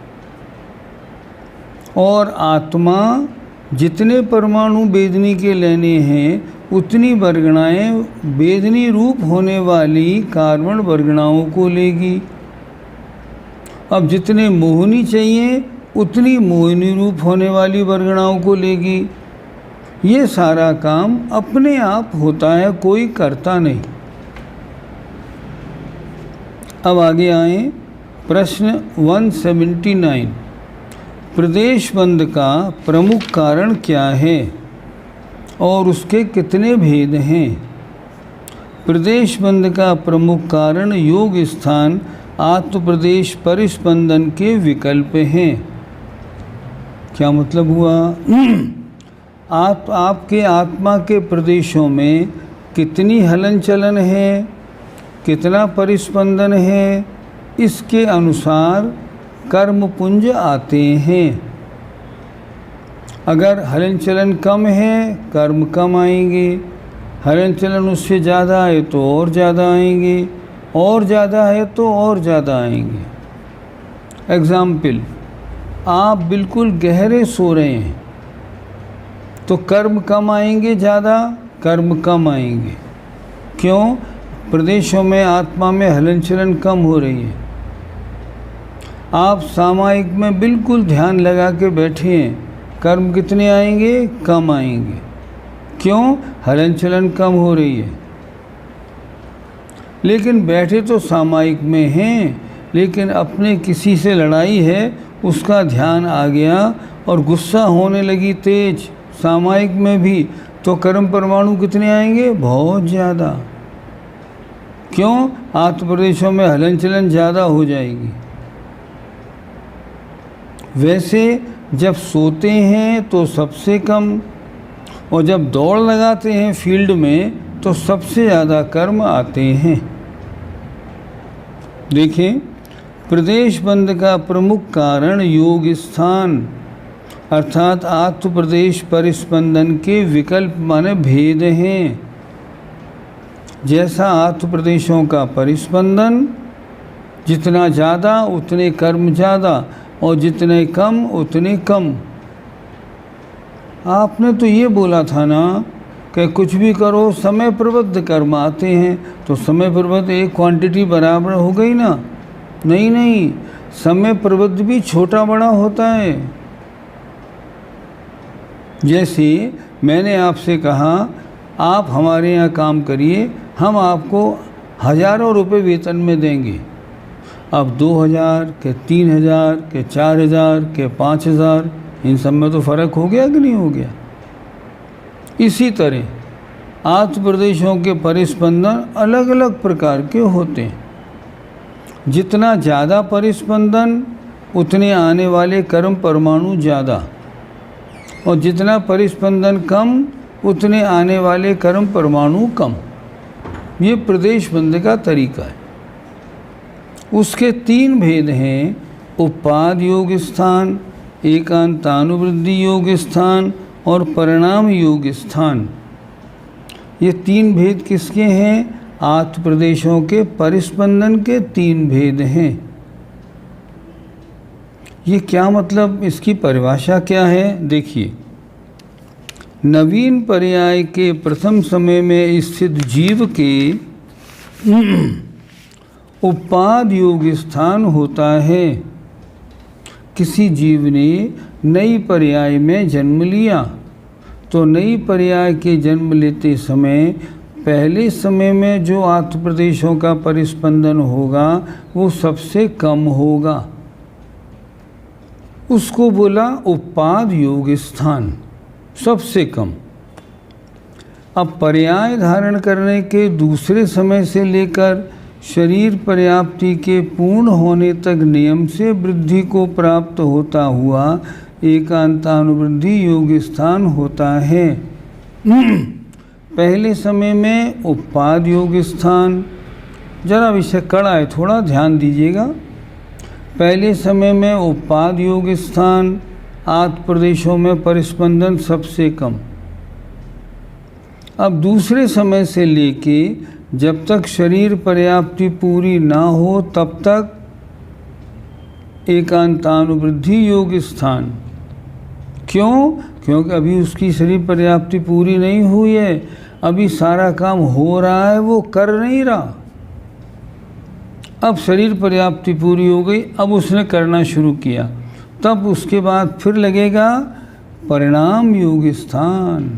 और आत्मा जितने परमाणु वेदनी के लेने हैं उतनी वर्गणाएं वेदनी रूप होने वाली कार्बन वर्गणाओं को लेगी। अब जितने मोहिनी चाहिए उतनी मोहिनी रूप होने वाली वर्गणाओं को लेगी। ये सारा काम अपने आप होता है, कोई करता नहीं। अब आगे आए प्रश्न 179। प्रदेश बंध का प्रमुख कारण क्या है और उसके कितने भेद हैं? प्रदेश बंध का प्रमुख कारण योग स्थान आत्म प्रदेश परिस्पंदन के विकल्प हैं। क्या मतलब हुआ? आपके आत्मा के प्रदेशों में कितनी हलन चलन है, कितना परिस्पंदन है, इसके अनुसार कर्म पुंज आते हैं। अगर हलन चलन कम है कर्म कम आएंगे, हलन चलन उससे ज़्यादा है तो और ज़्यादा आएंगे, और ज़्यादा है तो और ज़्यादा आएंगे। एग्ज़ाम्पल, आप बिल्कुल गहरे सो रहे हैं तो कर्म कम आएंगे, ज़्यादा कर्म कम आएंगे। क्यों? प्रदेशों में आत्मा में हलन चलन कम हो रही है। आप सामायिक में बिल्कुल ध्यान लगा के बैठे हैं, कर्म कितने आएंगे? कम आएंगे। क्यों? हलन चलन कम हो रही है। लेकिन बैठे तो सामायिक में हैं, लेकिन अपने किसी से लड़ाई है उसका ध्यान आ गया और गुस्सा होने लगी तेज सामायिक में भी, तो कर्म परमाणु कितने आएंगे? बहुत ज़्यादा। क्यों? आत्म प्रदेशों में हलन चलन ज़्यादा हो जाएगी। वैसे जब सोते हैं तो सबसे कम, और जब दौड़ लगाते हैं फील्ड में तो सबसे ज़्यादा कर्म आते हैं। देखें, प्रदेश बंध का प्रमुख कारण योग स्थान अर्थात आत्म प्रदेश परिस्पंदन के विकल्प माने भेद हैं। जैसा आत्म प्रदेशों का परिस्पंदन जितना ज़्यादा उतने कर्म ज़्यादा, और जितने कम उतने कम। आपने तो ये बोला था ना कि कुछ भी करो समय प्रबद्ध कर्म आते हैं, तो समय प्रबद्ध एक क्वांटिटी बराबर हो गई ना? नहीं नहीं, समय प्रबद्ध भी छोटा बड़ा होता है। जैसे मैंने आपसे कहा आप हमारे यहाँ काम करिए, हम आपको हज़ारों रुपए वेतन में देंगे। अब 2000 के 3000 के 4000 के 5000, इन सब में तो फ़र्क हो गया कि नहीं हो गया? इसी तरह आत्म प्रदेशों के परिस्पंदन अलग अलग प्रकार के होते हैं। जितना ज़्यादा परिस्पंदन उतने आने वाले कर्म परमाणु ज़्यादा, और जितना परिस्पंदन कम उतने आने वाले कर्म परमाणु कम। ये प्रदेश बंध का तरीका है। उसके 3 भेद हैं, उपाद योग स्थान, एकांतानुवृद्धि योग स्थान और परिणाम योग स्थान। ये 3 भेद किसके हैं? आत्म प्रदेशों के परिस्पंदन के 3 भेद हैं। ये क्या मतलब, इसकी परिभाषा क्या है? देखिए, नवीन पर्याय के प्रथम समय में स्थित जीव के उपाद योग स्थान होता है। किसी जीव ने नई पर्याय में जन्म लिया तो नई पर्याय के जन्म लेते समय पहले समय में जो आत्मप्रदेशों का परिस्पंदन होगा वो सबसे कम होगा, उसको बोला उपाद योग स्थान, सबसे कम। अब पर्याय धारण करने के दूसरे समय से लेकर शरीर पर्याप्ति के पूर्ण होने तक नियम से वृद्धि को प्राप्त होता हुआ एकांतानुवृद्धि योग स्थान होता है। पहले समय में उपाद योग स्थान, जरा विषय कड़ा है, थोड़ा ध्यान दीजिएगा। पहले समय में उपाद योग स्थान, आत्म प्रदेशों में परिस्पंदन सबसे कम। अब दूसरे समय से लेके जब तक शरीर पर्याप्ति पूरी ना हो तब तक एकांतानुवृद्धि योग स्थान। क्यों? क्योंकि अभी उसकी शरीर पर्याप्ति पूरी नहीं हुई है, अभी सारा काम हो रहा है, वो कर नहीं रहा। अब शरीर पर्याप्ति पूरी हो गई, अब उसने करना शुरू किया, तब उसके बाद फिर लगेगा परिणाम योग स्थान।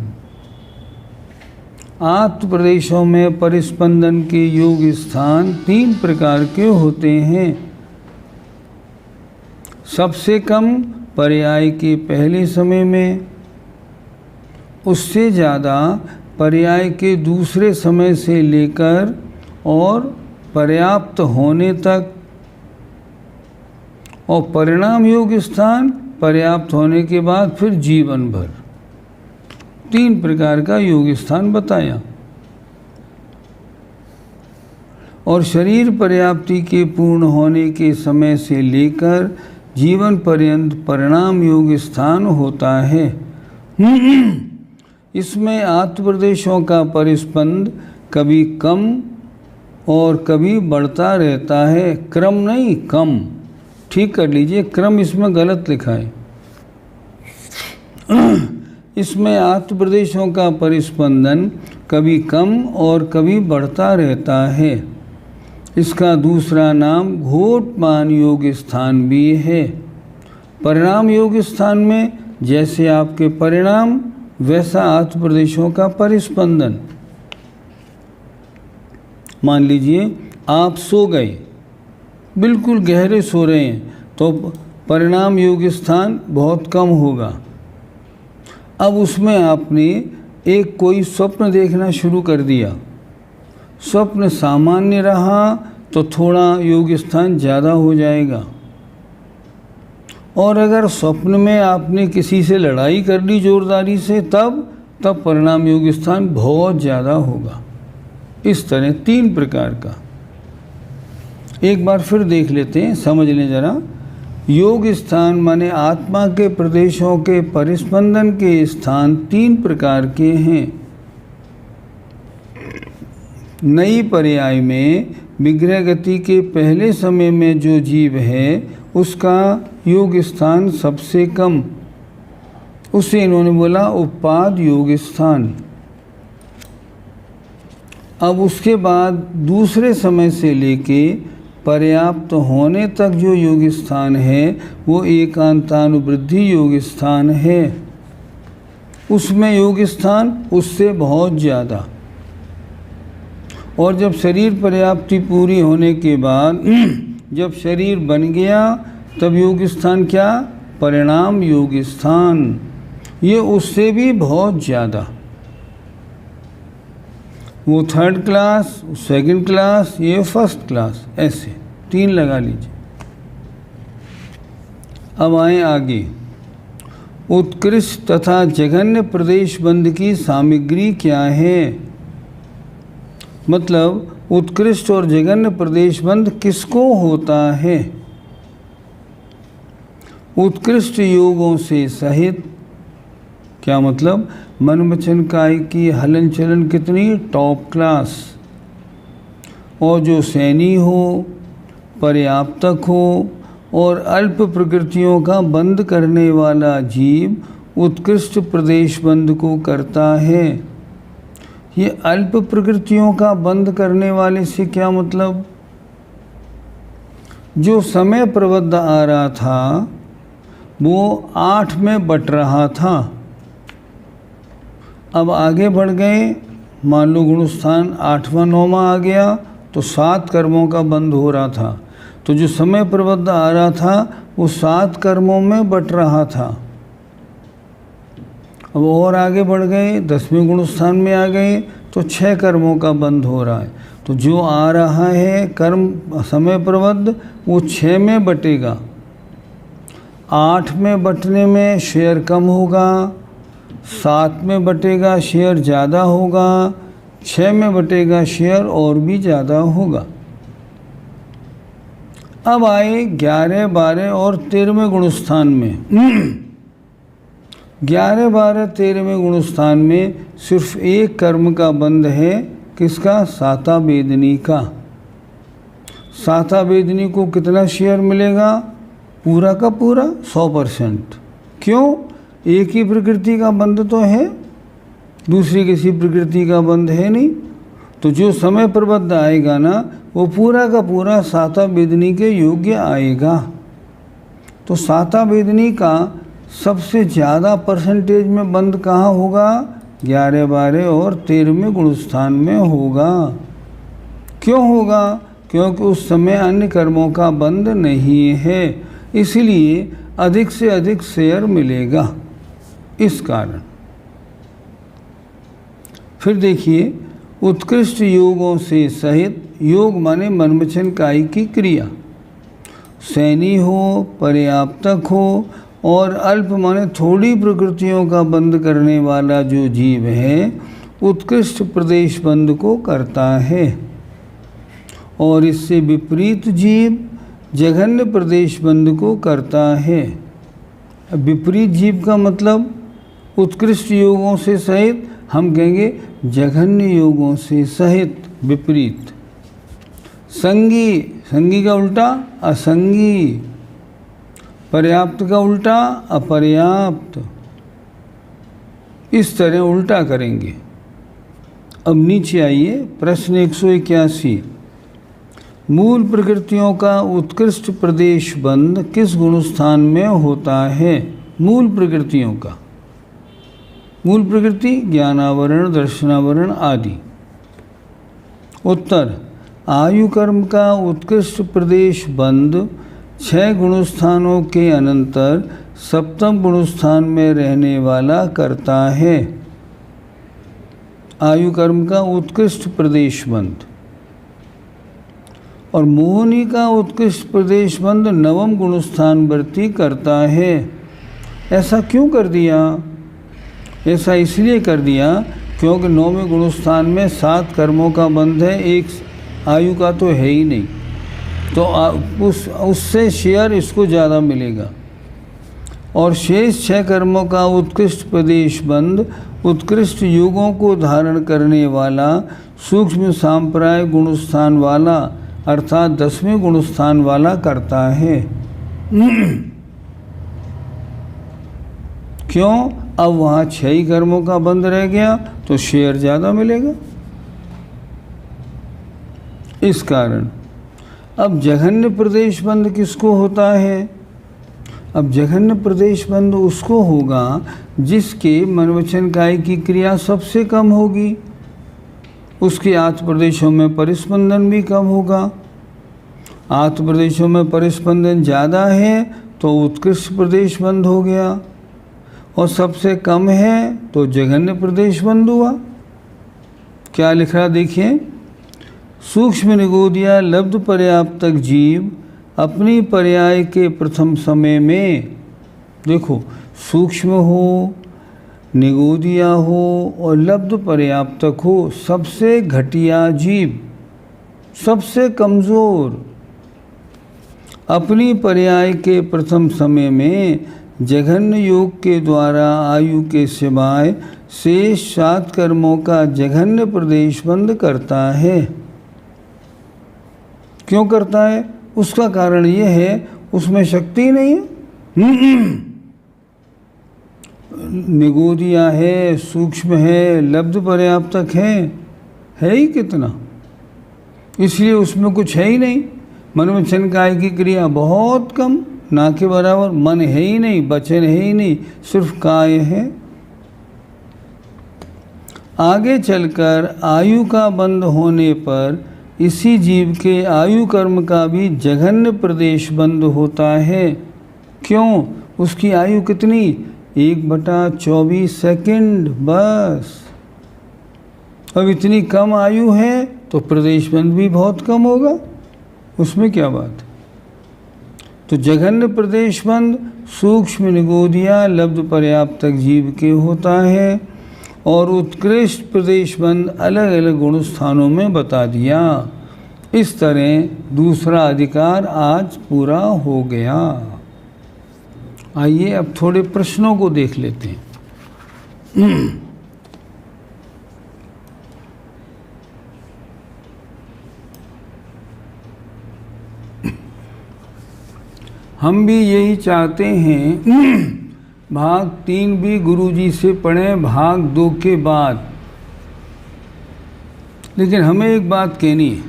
आत्म प्रदेशों में परिस्पंदन के योग स्थान 3 प्रकार के होते हैं। सबसे कम पर्याय के पहले समय में, उससे ज़्यादा पर्याय के दूसरे समय से लेकर और पर्याप्त होने तक, और परिणाम योग स्थान पर्याप्त होने के बाद फिर जीवन भर। 3 प्रकार का योग स्थान बताया। और शरीर पर्याप्ति के पूर्ण होने के समय से लेकर जीवन पर्यंत परिणाम योग स्थान होता है। इसमें आत्मप्रदेशों का परिस्पंद कभी कम और कभी बढ़ता रहता है, क्रम नहीं, कम। ठीक कर लीजिए, क्रम इसमें गलत लिखा है। इसमें आत्मप्रदेशों का परिस्पंदन कभी कम और कभी बढ़ता रहता है। इसका दूसरा नाम घोटमान योग स्थान भी है। परिणाम योग स्थान में जैसे आपके परिणाम वैसा आत्मप्रदेशों का परिस्पंदन। मान लीजिए आप सो गए, बिल्कुल गहरे सो रहे हैं, तो परिणाम योग स्थान बहुत कम होगा। अब उसमें आपने एक कोई स्वप्न देखना शुरू कर दिया, स्वप्न सामान्य रहा तो थोड़ा योग स्थान ज़्यादा हो जाएगा। और अगर स्वप्न में आपने किसी से लड़ाई कर ली जोरदारी से, तब परिणाम योग स्थान बहुत ज़्यादा होगा। इस तरह 3 प्रकार का। एक बार फिर देख लेते हैं, समझ लें ज़रा। योग स्थान माने आत्मा के प्रदेशों के परिस्पंदन के स्थान 3 प्रकार के हैं। नई पर्याय में विग्रह गति के पहले समय में जो जीव है उसका योग स्थान सबसे कम, उसे इन्होंने बोला उपाद योग स्थान। अब उसके बाद दूसरे समय से लेके पर्याप्त होने तक जो योग स्थान है वो एकांतानुवृद्धि योग स्थान है। उसमें योग स्थान उससे बहुत ज़्यादा। और जब शरीर पर्याप्ति पूरी होने के बाद जब शरीर बन गया तब योग स्थान क्या? परिणाम योग स्थान। ये उससे भी बहुत ज़्यादा। वो 3rd क्लास, 2nd क्लास, ये 1st क्लास, ऐसे 3 लगा लीजिए। अब आए आगे। उत्कृष्ट तथा जघन्य प्रदेश बंध की सामग्री क्या है? मतलब उत्कृष्ट और जघन्य प्रदेश बंध किसको होता है? उत्कृष्ट योगों से सहित, क्या मतलब? मन वचन काय की हलन चलन कितनी टॉप क्लास। और जो सैनी हो, पर्याप्तक हो और अल्प प्रकृतियों का बंद करने वाला जीव, उत्कृष्ट प्रदेश बंध को करता है। ये अल्प प्रकृतियों का बंध करने वाले से क्या मतलब? जो समय प्रबद्ध आ रहा था वो 8 में बट रहा था, अब आगे बढ़ गए, मान लो गुणस्थान 8वां 9वां आ गया तो 7 कर्मों का बंध हो रहा था। तो जो समय प्रबद्ध आ रहा था वो 7 कर्मों में बट रहा था। अब और आगे बढ़ गए, 10वें गुणस्थान में आ गए तो 6 कर्मों का बंध हो रहा है। तो जो आ रहा है कर्म समय प्रबद्ध वो 6 में बटेगा। 8 में बटने में शेयर कम होगा, 7 में बटेगा शेयर ज़्यादा होगा, 6 में बटेगा शेयर और भी ज़्यादा होगा। अब आए 11, 12 और 13वें गुणस्थान में। 11, 12, 13वें गुणस्थान में सिर्फ एक कर्म का बंध है, किसका? साता वेदनी का। साता वेदनी को कितना शेयर मिलेगा? पूरा का पूरा 100%। क्यों? एक ही प्रकृति का बंध तो है, दूसरी किसी प्रकृति का बंध है नहीं। तो जो समय प्रबद्ध आएगा ना वो पूरा का पूरा साता वेदनी के योग्य आएगा। तो साता वेदनी का सबसे ज़्यादा परसेंटेज में बंध कहाँ होगा? 11, 12 और 13वें गुणस्थान में होगा। क्यों होगा? क्योंकि उस समय अन्य कर्मों का बंध नहीं है, इसलिए अधिक से अधिक शेयर मिलेगा, इस कारण। फिर देखिए, उत्कृष्ट योगों से सहित, योग माने मनवचन कायी की क्रिया, सैनी हो, पर्याप्तक हो और अल्प माने थोड़ी प्रकृतियों का बंध करने वाला जो जीव है उत्कृष्ट प्रदेश बंध को करता है। और इससे विपरीत जीव जघन्य प्रदेश बंध को करता है। विपरीत जीव का मतलब उत्कृष्ट योगों से सहित, हम कहेंगे जघन्य योगों से सहित विपरीत। संगी, संगी का उल्टा असंगी, पर्याप्त का उल्टा अपर्याप्त, इस तरह उल्टा करेंगे। अब नीचे आइए, प्रश्न 181। मूल प्रकृतियों का उत्कृष्ट प्रदेश बंध किस गुणस्थान में होता है? मूल प्रकृतियों का, मूल प्रकृति ज्ञानावरण, दर्शनावरण आदि। उत्तर, आयु कर्म का उत्कृष्ट प्रदेश बंध 6 गुणस्थानों के अनंतर 7वें गुणस्थान में रहने वाला करता है। आयु कर्म का उत्कृष्ट प्रदेश बंध। और मोहनी का उत्कृष्ट प्रदेश बंध 9वें गुणस्थान वर्ती करता है। ऐसा क्यों कर दिया? ऐसा इसलिए कर दिया क्योंकि 9वें गुणस्थान में 7 कर्मों का बंध है, एक आयु का तो है ही नहीं, तो उससे शेयर इसको ज़्यादा मिलेगा। और शेष 6 कर्मों का उत्कृष्ट प्रदेश बंध उत्कृष्ट युगों को धारण करने वाला सूक्ष्म सांप्राय गुणस्थान वाला अर्थात 10वें गुणस्थान वाला करता है। क्यों? अब वहाँ 6 ही कर्मों का बंध रह गया तो शेयर ज़्यादा मिलेगा, इस कारण। अब जघन्य प्रदेश बंध किसको होता है? अब जघन्य प्रदेश बंध उसको होगा जिसके मनवचन कायी की क्रिया सबसे कम होगी, उसके आत्म प्रदेशों में परिस्पंदन भी कम होगा। आत्म प्रदेशों में परिस्पंदन ज़्यादा है तो उत्कृष्ट प्रदेश बंध हो गया, और सबसे कम है तो जघन्य प्रदेश बंध हुआ। क्या लिख रहा देखिए, सूक्ष्म निगोदिया लब्ध पर्याप्तक जीव अपनी पर्याय के प्रथम समय में, देखो सूक्ष्म हो, निगोदिया हो और लब्ध पर्याप्तक हो, सबसे घटिया जीव, सबसे कमज़ोर, अपनी पर्याय के प्रथम समय में जघन्य योग के द्वारा आयु के सिवाय शेष 7 कर्मों का जघन्य प्रदेश बंध करता है। क्यों करता है? उसका कारण ये है उसमें शक्ति नहीं है। निगोदिया है, सूक्ष्म है, लब्ध पर्याप्तक है ही कितना। इसलिए उसमें कुछ है ही नहीं। मन वचन काय की क्रिया बहुत कम, ना के बराबर। मन है ही नहीं, वचन है ही नहीं, सिर्फ काय है। आगे चलकर आयु का बंध होने पर इसी जीव के आयु कर्म का भी जघन्य प्रदेश बंद होता है। क्यों? उसकी आयु कितनी? 1/24 सेकंड बस। अब इतनी कम आयु है तो प्रदेश बंद भी बहुत कम होगा, उसमें क्या बात। तो जघन्य प्रदेश बंद सूक्ष्म निगोदिया लब्ध पर्याप्तक जीव के होता है, और उत्कृष्ट प्रदेश बंद अलग अलग गुण स्थानों में बता दिया। इस तरह दूसरा अधिकार आज पूरा हो गया। आइए अब थोड़े प्रश्नों को देख लेते हैं। हम भी यही चाहते हैं भाग 3 भी गुरुजी से पढ़ें भाग 2 के बाद। लेकिन हमें एक बात कहनी है,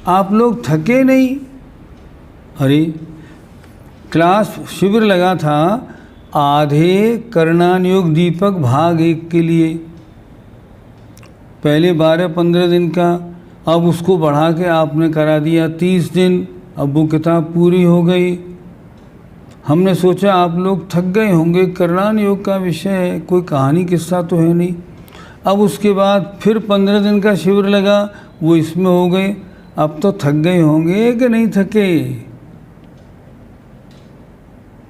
आप लोग थके नहीं? अरे क्लास शिविर लगा था आधे करणानुयोग दीपक भाग 1 के लिए, पहले 12-15 दिन का, अब उसको बढ़ा के आपने करा दिया 30 दिन। अब वो किताब पूरी हो गई। हमने सोचा आप लोग थक गए होंगे, करणानुयोग का विषय है, कोई कहानी किस्सा तो है नहीं। अब उसके बाद फिर 15 दिन का शिविर लगा, वो इसमें हो गए। अब तो थक गए होंगे कि नहीं थके?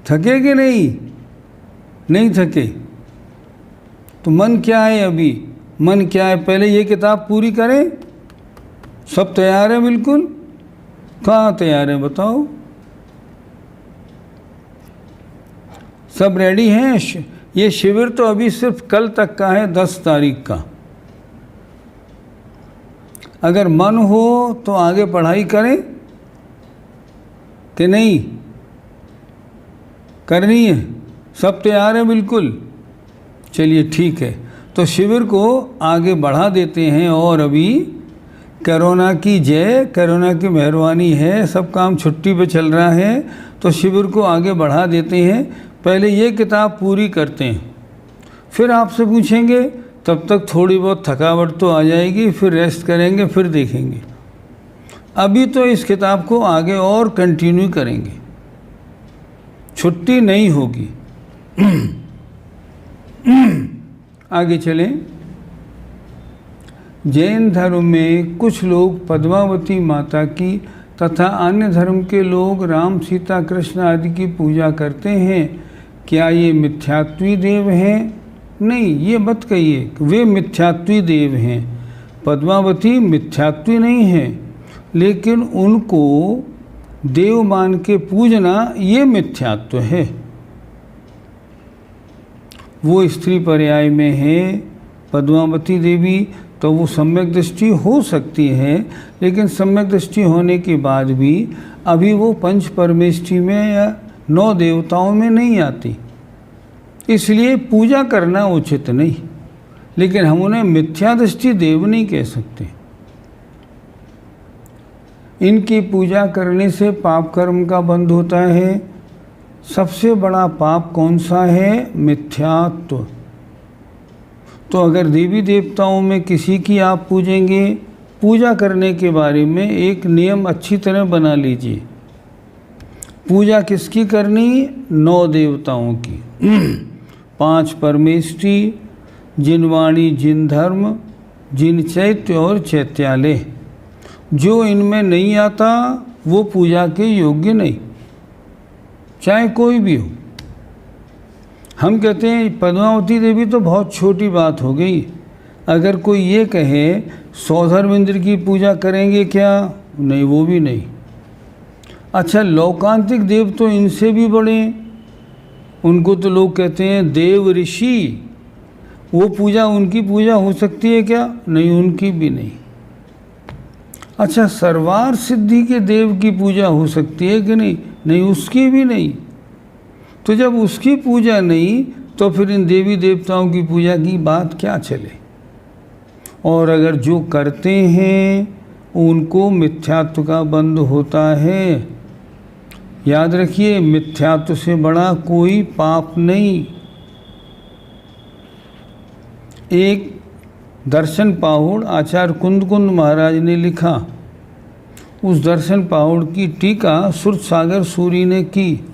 थके कि नहीं थके? तो मन क्या है अभी? मन क्या है? पहले ये किताब पूरी करें। सब तैयार है बिल्कुल? कहाँ तैयार है बताओ? सब रेडी हैं? ये शिविर तो अभी सिर्फ कल तक का है, 10 तारीख का। अगर मन हो तो आगे पढ़ाई करें कि नहीं करनी है? सब तैयार है बिल्कुल? चलिए ठीक है, तो शिविर को आगे बढ़ा देते हैं। और अभी कोरोना की जय, कोरोना की मेहरबानी है, सब काम छुट्टी पे चल रहा है, तो शिविर को आगे बढ़ा देते हैं। पहले ये किताब पूरी करते हैं, फिर आपसे पूछेंगे, तब तक थोड़ी बहुत थकावट तो आ जाएगी, फिर रेस्ट करेंगे, फिर देखेंगे। अभी तो इस किताब को आगे और कंटिन्यू करेंगे, छुट्टी नहीं होगी। आगे चलें। जैन धर्म में कुछ लोग पद्मावती माता की तथा अन्य धर्म के लोग राम सीता कृष्ण आदि की पूजा करते हैं। क्या ये मिथ्यात्वी देव हैं? नहीं, ये मत कहिए वे मिथ्यात्वी देव हैं। पद्मावती मिथ्यात्वी नहीं है, लेकिन उनको देव मान के पूजना ये मिथ्यात्व है। वो स्त्री पर्याय में है पद्मावती देवी, तो वो सम्यक दृष्टि हो सकती है, लेकिन सम्यक दृष्टि होने के बाद भी अभी वो पंच परमेष्टि में या 9 देवताओं में नहीं आती, इसलिए पूजा करना उचित नहीं। लेकिन हम उन्हें मिथ्या दृष्टि देव नहीं कह सकते। इनकी पूजा करने से पाप कर्म का बंध होता है। सबसे बड़ा पाप कौन सा है? मिथ्यात्व। तो अगर देवी देवताओं में किसी की आप पूजेंगे, पूजा करने के बारे में एक नियम अच्छी तरह बना लीजिए। पूजा किसकी करनी? 9 देवताओं की, 5 परमेष्टि, जिन वाणी, जिन धर्म, जिन चैत्य और चैत्यालय। जो इनमें नहीं आता वो पूजा के योग्य नहीं, चाहे कोई भी हो। हम कहते हैं पद्मावती देवी तो बहुत छोटी बात हो गई। अगर कोई ये कहे सौधर्मेंद्र की पूजा करेंगे क्या? नहीं, वो भी नहीं। अच्छा, लौकांतिक देव तो इनसे भी बड़े, उनको तो लोग कहते हैं देव ऋषि, वो पूजा, उनकी पूजा हो सकती है क्या? नहीं, उनकी भी नहीं। अच्छा, सर्वार सिद्धि के देव की पूजा हो सकती है कि नहीं? नहीं, उसकी भी नहीं। तो जब उसकी पूजा नहीं तो फिर इन देवी देवताओं की पूजा की बात क्या चले। और अगर जो करते हैं उनको मिथ्यात्व का बंध होता है। याद रखिए, मिथ्यात्व से बड़ा कोई पाप नहीं। एक दर्शन पाहुड़ आचार्य कुंद महाराज ने लिखा, उस दर्शन पाहुड़ की टीका सुरत सागर सूरी ने की।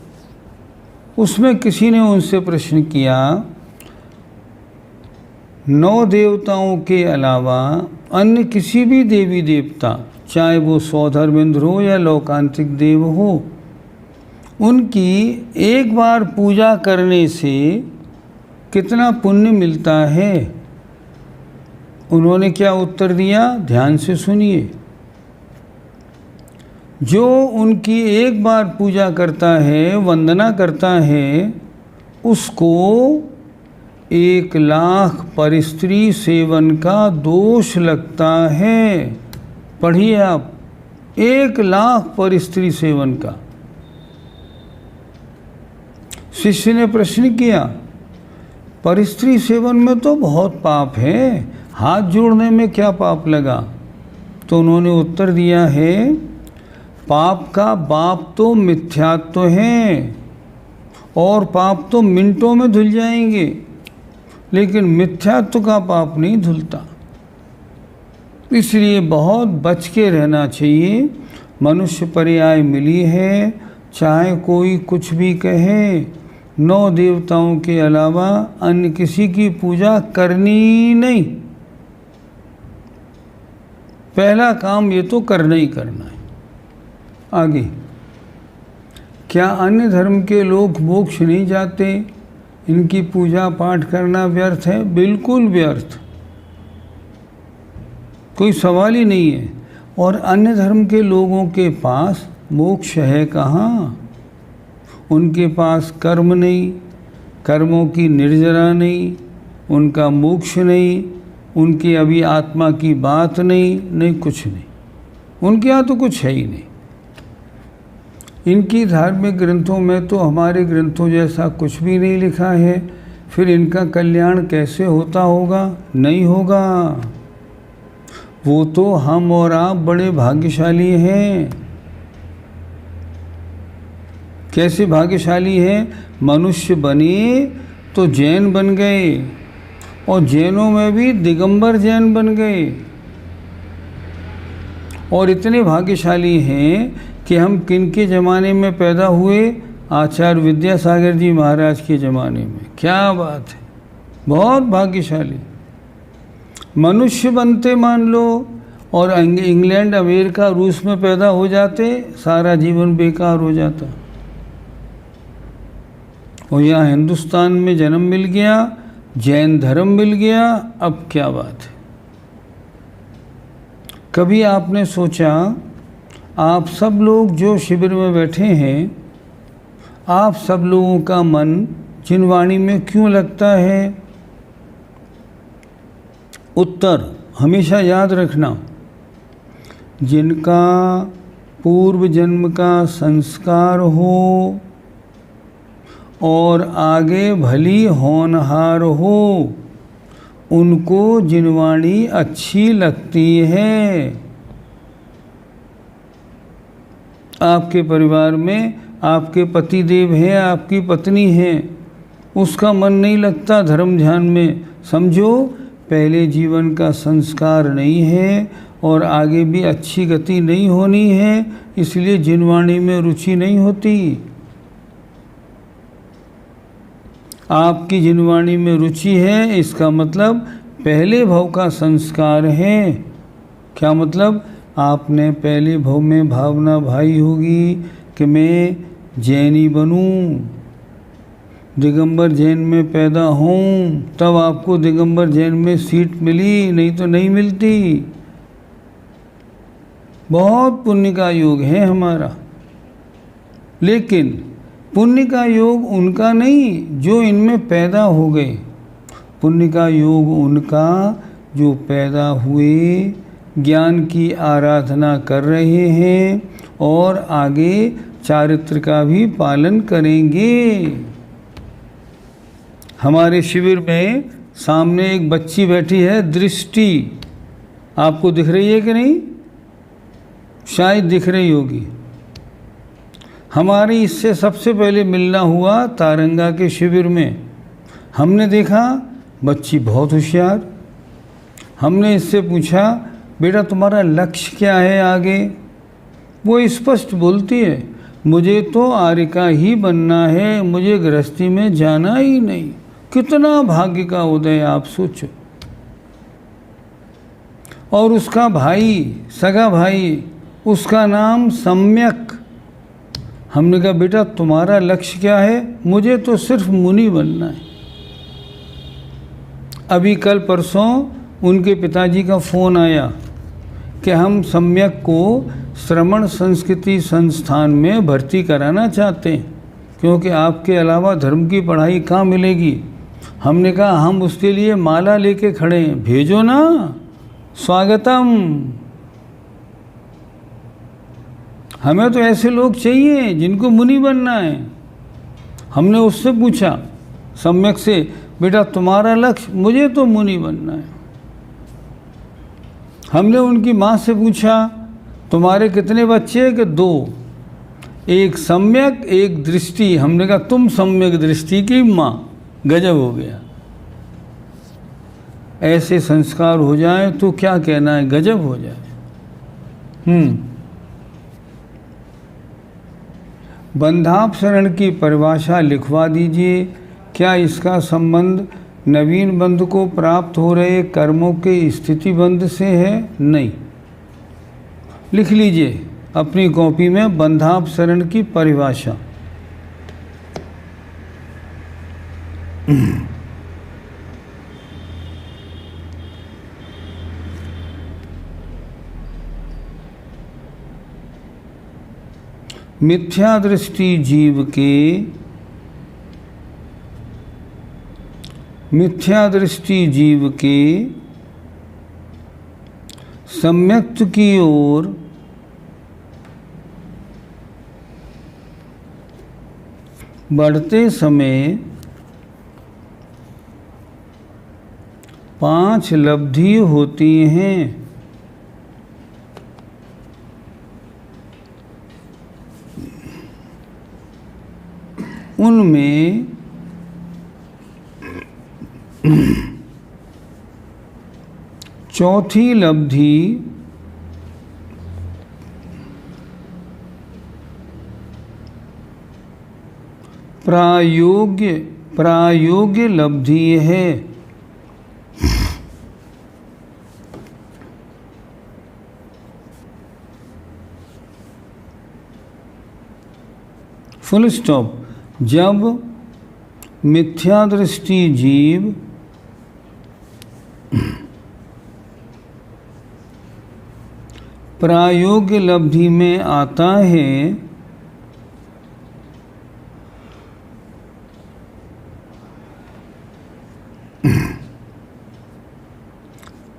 उसमें किसी ने उनसे प्रश्न किया, 9 देवताओं के अलावा अन्य किसी भी देवी देवता, चाहे वो स्वधर्मेंद्र हो या लोकांतिक देव हो, उनकी एक बार पूजा करने से कितना पुण्य मिलता है? उन्होंने क्या उत्तर दिया, ध्यान से सुनिए। जो उनकी एक बार पूजा करता है, वंदना करता है, उसको 1 लाख परस्त्री सेवन का दोष लगता है। पढ़िए आप, 1 लाख परस्त्री सेवन का। शिष्य ने प्रश्न किया, परस्त्री सेवन में तो बहुत पाप है, हाथ जोड़ने में क्या पाप लगा? तो उन्होंने उत्तर दिया है, पाप का बाप तो मिथ्यात्व है, और पाप तो मिनटों में धुल जाएंगे, लेकिन मिथ्यात्व का पाप नहीं धुलता। इसलिए बहुत बच के रहना चाहिए। मनुष्य पर्याय मिली है, चाहे कोई कुछ भी कहे, 9 देवताओं के अलावा अन्य किसी की पूजा करनी नहीं। पहला काम ये तो करना ही करना है। आगे, क्या अन्य धर्म के लोग मोक्ष नहीं जाते? इनकी पूजा पाठ करना व्यर्थ है? बिल्कुल व्यर्थ, कोई सवाल ही नहीं है। और अन्य धर्म के लोगों के पास मोक्ष है कहाँ? उनके पास कर्म नहीं, कर्मों की निर्जरा नहीं, उनका मोक्ष नहीं, उनकी अभी आत्मा की बात नहीं, कुछ नहीं। उनके यहाँ तो कुछ है ही नहीं। इनकी धार्मिक ग्रंथों में तो हमारे ग्रंथों जैसा कुछ भी नहीं लिखा है। फिर इनका कल्याण कैसे होता होगा? नहीं होगा। वो तो हम और आप बड़े भाग्यशाली हैं। कैसे भाग्यशाली हैं? मनुष्य बने तो जैन बन गए, और जैनों में भी दिगंबर जैन बन गए। और इतने भाग्यशाली हैं कि हम किनके ज़माने में पैदा हुए? आचार्य विद्यासागर जी महाराज के ज़माने में। क्या बात है, बहुत भाग्यशाली। मनुष्य बनते मान लो, और इंग्लैंड, अमेरिका, रूस में पैदा हो जाते, सारा जीवन बेकार हो जाता। और यहाँ हिंदुस्तान में जन्म मिल गया, जैन धर्म मिल गया, अब क्या बात है। कभी आपने सोचा, आप सब लोग जो शिविर में बैठे हैं, आप सब लोगों का मन जिनवाणी में क्यों लगता है? उत्तर हमेशा याद रखना, जिनका पूर्व जन्म का संस्कार हो और आगे भली होनहार हो, उनको जिनवाणी अच्छी लगती है। आपके परिवार में आपके पति देव हैं, आपकी पत्नी है, उसका मन नहीं लगता धर्म ध्यान में, समझो पहले जीवन का संस्कार नहीं है और आगे भी अच्छी गति नहीं होनी है, इसलिए जिनवाणी में रुचि नहीं होती। आपकी जिनवाणी में रुचि है, इसका मतलब पहले भव का संस्कार है। क्या मतलब? आपने पहले भव में भावना भाई होगी कि मैं जैनी बनूं, दिगंबर जैन में पैदा हूँ, तब आपको दिगंबर जैन में सीट मिली, नहीं तो नहीं मिलती। बहुत पुण्य का योग है हमारा, लेकिन पुण्य का योग उनका नहीं जो इनमें पैदा हो गए। पुण्य का योग उनका जो पैदा हुए, ज्ञान की आराधना कर रहे हैं और आगे चारित्र का भी पालन करेंगे। हमारे शिविर में सामने एक बच्ची बैठी है, दृष्टि। आपको दिख रही है कि नहीं? शायद दिख रही होगी। हमारी इससे सबसे पहले मिलना हुआ तारंगा के शिविर में। हमने देखा बच्ची बहुत होशियार। हमने इससे पूछा, बेटा तुम्हारा लक्ष्य क्या है आगे? वो स्पष्ट बोलती है, मुझे तो आर्यिका ही बनना है, मुझे गृहस्थी में जाना ही नहीं। कितना भाग्य का उदय, आप सोचो। और उसका भाई, सगा भाई, उसका नाम सम्यक। हमने कहा, बेटा तुम्हारा लक्ष्य क्या है? मुझे तो सिर्फ मुनि बनना है। अभी कल परसों उनके पिताजी का फ़ोन आया कि हम सम्यक को श्रमण संस्कृति संस्थान में भर्ती कराना चाहते हैं, क्योंकि आपके अलावा धर्म की पढ़ाई कहाँ मिलेगी। हमने कहा, हम उसके लिए माला लेके खड़े हैं, भेजो ना, स्वागतम। हमें तो ऐसे लोग चाहिए जिनको मुनि बनना है। हमने उससे पूछा, सम्यक से, बेटा तुम्हारा लक्ष्य? मुझे तो मुनि बनना है। हमने उनकी माँ से पूछा, तुम्हारे कितने बच्चे हैं? कि 2, एक सम्यक एक दृष्टि। हमने कहा, तुम सम्यक दृष्टि की माँ। गजब हो गया। ऐसे संस्कार हो जाए तो क्या कहना है, गजब हो जाए। बंधापसरण की परिभाषा लिखवा दीजिए। क्या इसका संबंध नवीन बंध को प्राप्त हो रहे कर्मों के स्थिति बंध से है? नहीं। लिख लीजिए अपनी कॉपी में बंधापसरण की परिभाषा। मिथ्या दृष्टि जीव के सम्यक्त की ओर बढ़ते समय 5 लब्धि होती हैं। उनमें चौथी लब्धि प्रायोग्य लब्धि है। Full stop. जब मिथ्या दृष्टि जीव प्रायोग्य लब्धि में आता है,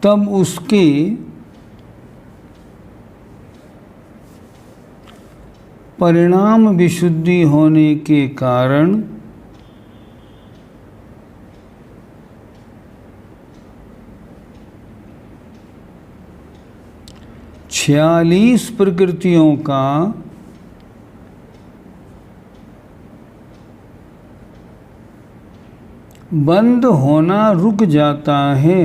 तब उसके परिणाम विशुद्धि होने के कारण छियालीस प्रकृतियों का बंद होना रुक जाता है।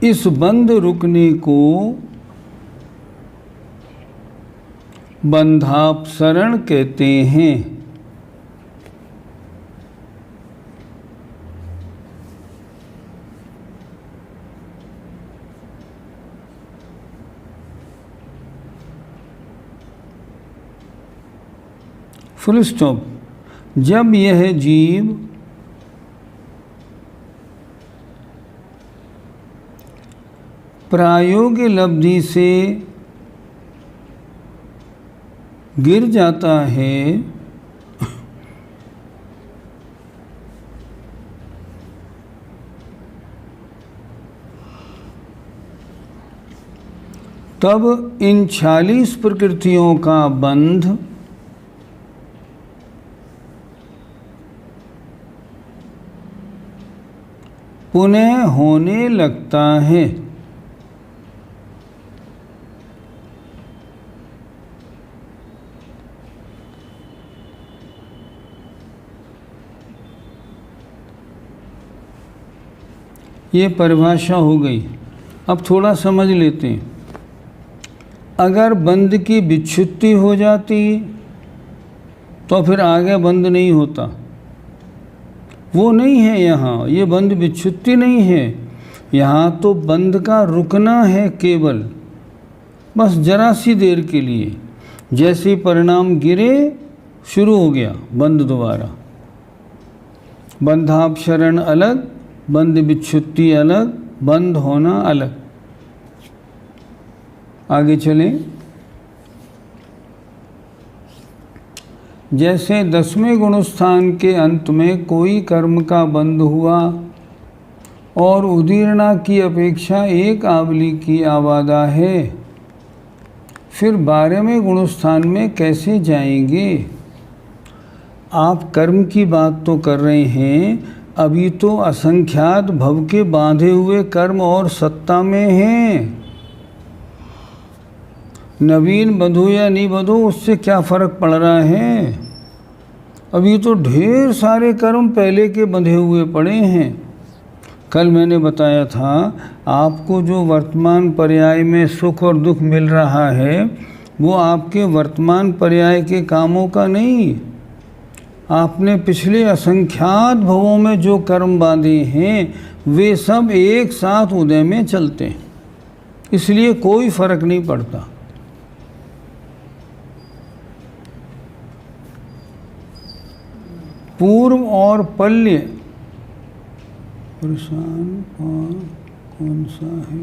इस बंद रुकने को बंधापसरण कहते हैं। Full stop. जब यह जीव प्रायोग्य लब्धि से गिर जाता है, तब इन 46 प्रकृतियों का बंध पुनः होने लगता है। ये परिभाषा हो गई। अब थोड़ा समझ लेते हैं। अगर बंध की विच्छुत्ति हो जाती तो फिर आगे बंध नहीं होता। वो नहीं है यहाँ, ये बंध विच्छुत्ति नहीं है। यहाँ तो बंध का रुकना है केवल, बस जरा सी देर के लिए। जैसे परिणाम गिरे शुरू हो गया बंध दोबारा। बंधापसरण अलग, बंध विच्छुत्ति अलग, बंद होना अलग। आगे चलें। जैसे 10वें गुणस्थान के अंत में कोई कर्म का बंध हुआ और उदीर्णा की अपेक्षा एक आवली की आवादा है, फिर 12वें गुणस्थान में कैसे जाएंगे? आप कर्म की बात तो कर रहे हैं, अभी तो असंख्यात भव के बांधे हुए कर्म और सत्ता में हैं। नवीन बंधो या नहीं बंधो उससे क्या फ़र्क पड़ रहा है? अभी तो ढेर सारे कर्म पहले के बंधे हुए पड़े हैं। कल मैंने बताया था आपको जो वर्तमान पर्याय में सुख और दुख मिल रहा है वो आपके वर्तमान पर्याय के कामों का नहीं। आपने पिछले असंख्यात भवों में जो कर्म बांधे हैं वे सब एक साथ उदय में चलते हैं, इसलिए कोई फर्क नहीं पड़ता। पूर्व और पल्य प्रशान कौन सा है?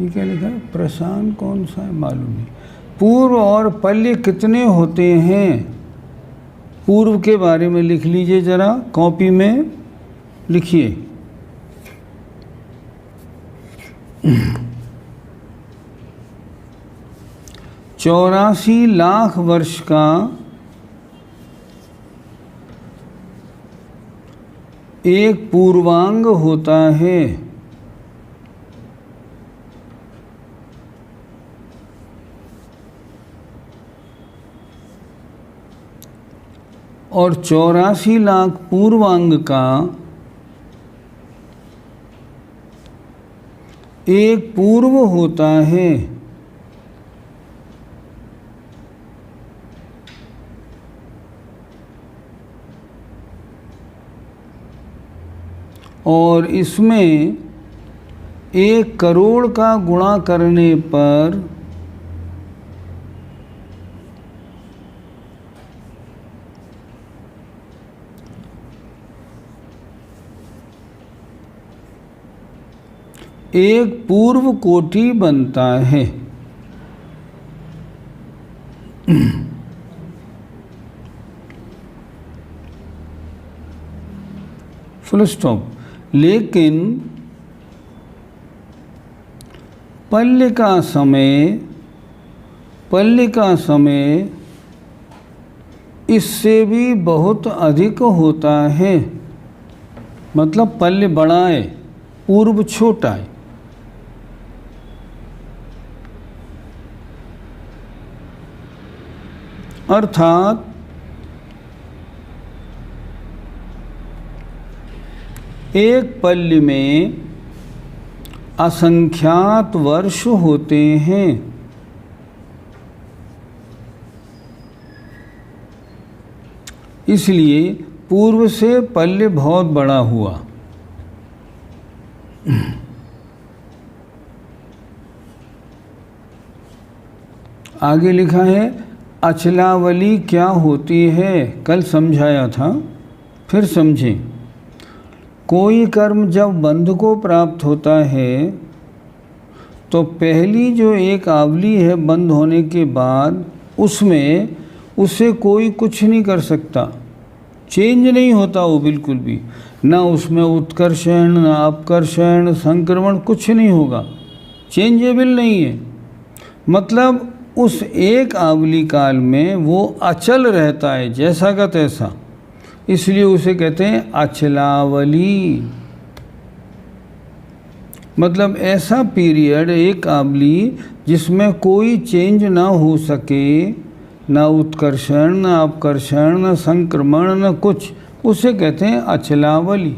ये क्या लिखा है? प्रशान कौन सा है मालूम नहीं। पूर्व और पल्य कितने होते हैं? पूर्व के बारे में लिख लीजिए, जरा कॉपी में लिखिए। चौरासी लाख वर्ष का एक पूर्वांग होता है। और 84 लाख पूर्वांग का एक पूर्व होता है। और इसमें 1 करोड़ का गुणा करने पर एक पूर्व कोटि बनता है। Full stop. लेकिन पल्य का समय इससे भी बहुत अधिक होता है। मतलब पल्य बड़ा है, पूर्व छोटा है। अर्थात एक पल्य में असंख्यात वर्ष होते हैं। इसलिए पूर्व से पल्य बहुत बड़ा हुआ। आगे लिखा है अचलावली क्या होती है? कल समझाया था, फिर समझें। कोई कर्म जब बंध को प्राप्त होता है तो पहली जो एक आवली है बंद होने के बाद उसमें उसे कोई कुछ नहीं कर सकता, चेंज नहीं होता वो बिल्कुल भी। ना उसमें उत्कर्षण, ना अपकर्षण, संक्रमण कुछ नहीं होगा, चेंजेबल नहीं है। मतलब उस एक आवली काल में वो अचल रहता है, जैसा का तैसा, इसलिए उसे कहते हैं अचलावली। मतलब ऐसा पीरियड, एक आवली जिसमें कोई चेंज ना हो सके, ना उत्कर्षण, ना अपकर्षण, ना संक्रमण, ना कुछ, उसे कहते हैं अचलावली।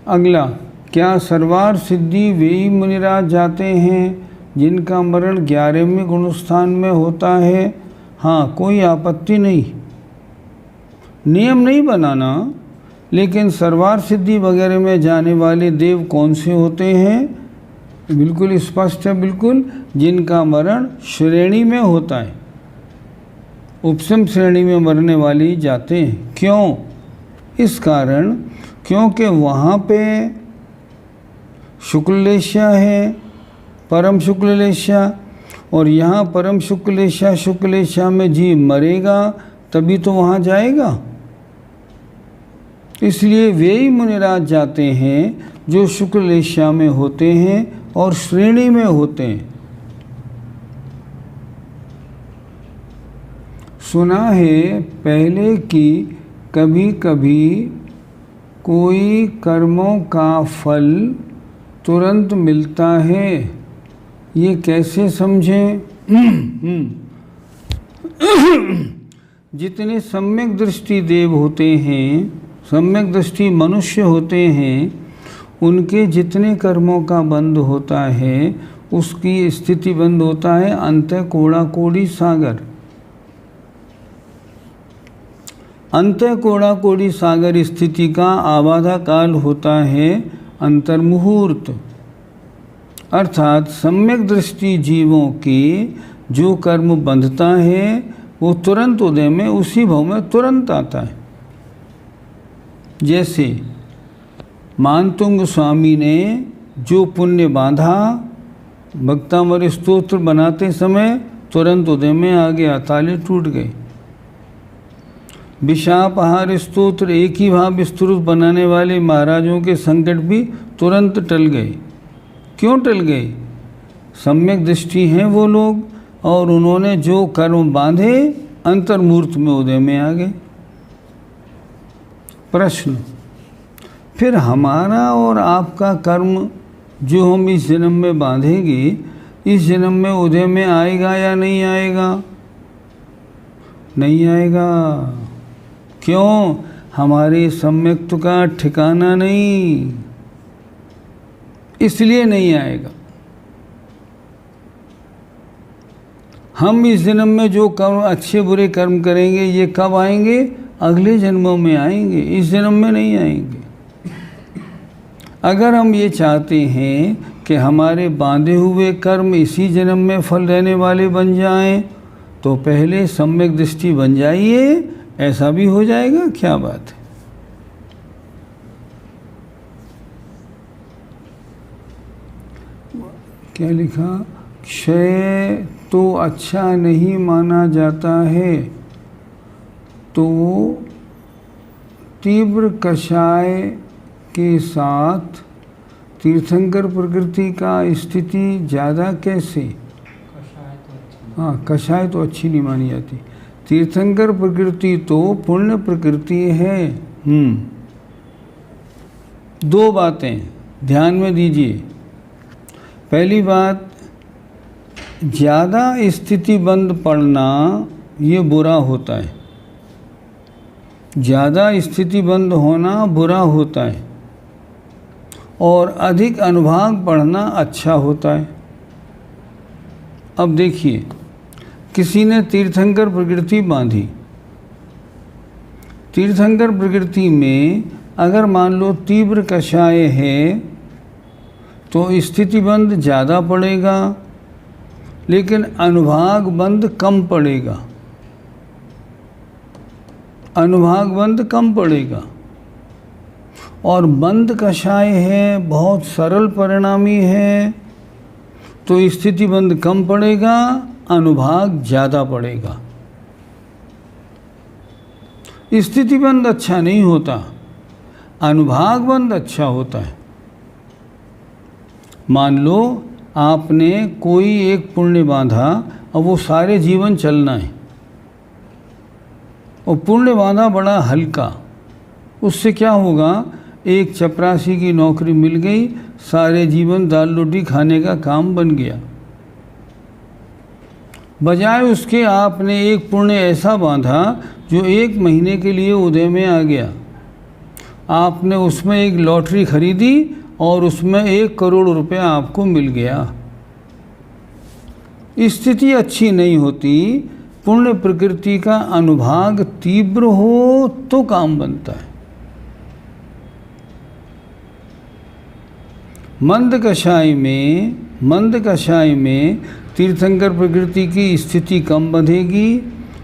अगला, क्या सर्वार सिद्धि वे ही मुनिराज जाते हैं जिनका मरण 11वें गुणस्थान में होता है? हाँ, कोई आपत्ति नहीं, नियम नहीं बनाना, लेकिन सर्वार सिद्धि वगैरह में जाने वाले देव कौन से होते हैं? बिल्कुल स्पष्ट है, बिल्कुल, जिनका मरण श्रेणी में होता है, उपसम श्रेणी में मरने वाले जाते हैं। क्यों? इस कारण क्योंकि वहाँ पे शुक्लेशा है, परम शुक्लेशा, और यहाँ परम शुक्लेशा, शुक्लेशा में जीव मरेगा तभी तो वहाँ जाएगा। इसलिए वे ही मुनिराज जाते हैं जो शुक्लेशा में होते हैं और श्रेणी में होते हैं। सुना है पहले कि कभी कभी कोई कर्मों का फल तुरंत मिलता है, ये कैसे समझें? जितने सम्यक दृष्टि देव होते हैं, सम्यक दृष्टि मनुष्य होते हैं, उनके जितने कर्मों का बंध होता है उसकी स्थिति बंद होता है अंतः कोड़ा कोड़ी सागर। अंतः कोड़ा कोड़ी सागर स्थिति का आबाधा काल होता है अंतर्मुहूर्त। अर्थात सम्यक दृष्टि जीवों की जो कर्म बंधता है वो तुरंत उदय में, उसी भाव में तुरंत आता है। जैसे मानतुंग स्वामी ने जो पुण्य बांधा, भक्तामर स्तोत्र बनाते समय तुरंत उदय में आ गया, ताले टूट गए। विषापहार स्तोत्र एक ही भाव स्तुत बनाने वाले महाराजों के संकट भी तुरंत टल गए। क्यों टल गए? सम्यक दृष्टि हैं वो लोग, और उन्होंने जो कर्म बांधे अंतर्मूर्त में उदय में आ गए। प्रश्न, फिर हमारा और आपका कर्म जो हम इस जन्म में बांधेंगे, इस जन्म में उदय में आएगा या नहीं आएगा? नहीं आएगा। क्यों? हमारे सम्यक्त्व का ठिकाना नहीं, इसलिए नहीं आएगा। हम इस जन्म में जो कर्म, अच्छे बुरे कर्म करेंगे, ये कब आएंगे? अगले जन्मों में आएंगे, इस जन्म में नहीं आएंगे। अगर हम ये चाहते हैं कि हमारे बांधे हुए कर्म इसी जन्म में फल रहने वाले बन जाएं, तो पहले सम्यक दृष्टि बन जाइए। ऐसा भी हो जाएगा, क्या बात है। क्या लिखा? क्षय तो अच्छा नहीं माना जाता है, तो तीव्र कषाय के साथ तीर्थंकर प्रकृति का स्थिति ज़्यादा कैसे? हाँ, कषाय तो अच्छी नहीं मानी जाती। तीर्थंकर प्रकृति तो पुण्य प्रकृति है। दो बातें ध्यान में दीजिए। पहली बात, ज़्यादा स्थिति बंद पड़ना ये बुरा होता है, ज़्यादा स्थिति बंद होना बुरा होता है, और अधिक अनुभाग पढ़ना अच्छा होता है। अब देखिए, किसी ने तीर्थंकर प्रकृति बांधी, तीर्थंकर प्रकृति में अगर मान लो तीव्र कषाय है तो स्थिति बंद ज़्यादा पड़ेगा, लेकिन अनुभाग बंद कम पड़ेगा, अनुभाग बंद कम पड़ेगा। और बंद कषाय है, बहुत सरल परिणामी है, तो स्थिति बंद कम पड़ेगा, अनुभाग ज़्यादा पड़ेगा। स्थिति बंद अच्छा नहीं होता, अनुभाग बंद अच्छा होता है। मान लो आपने कोई एक पुण्य बांधा, अब वो सारे जीवन चलना है, और पुण्य बांधा बड़ा हल्का, उससे क्या होगा, एक चपरासी की नौकरी मिल गई, सारे जीवन दाल रोटी खाने का काम बन गया। बजाय उसके आपने एक पुण्य ऐसा बांधा जो 1 महीने के लिए उदय में आ गया। आपने उसमें एक लॉटरी खरीदी और उसमें 1 करोड़ रुपया आपको मिल गया। स्थिति अच्छी नहीं होती, पुण्य प्रकृति का अनुभाग तीव्र हो तो काम बनता है। मंद कषाय में तीर्थंकर प्रकृति की स्थिति कम बंधेगी,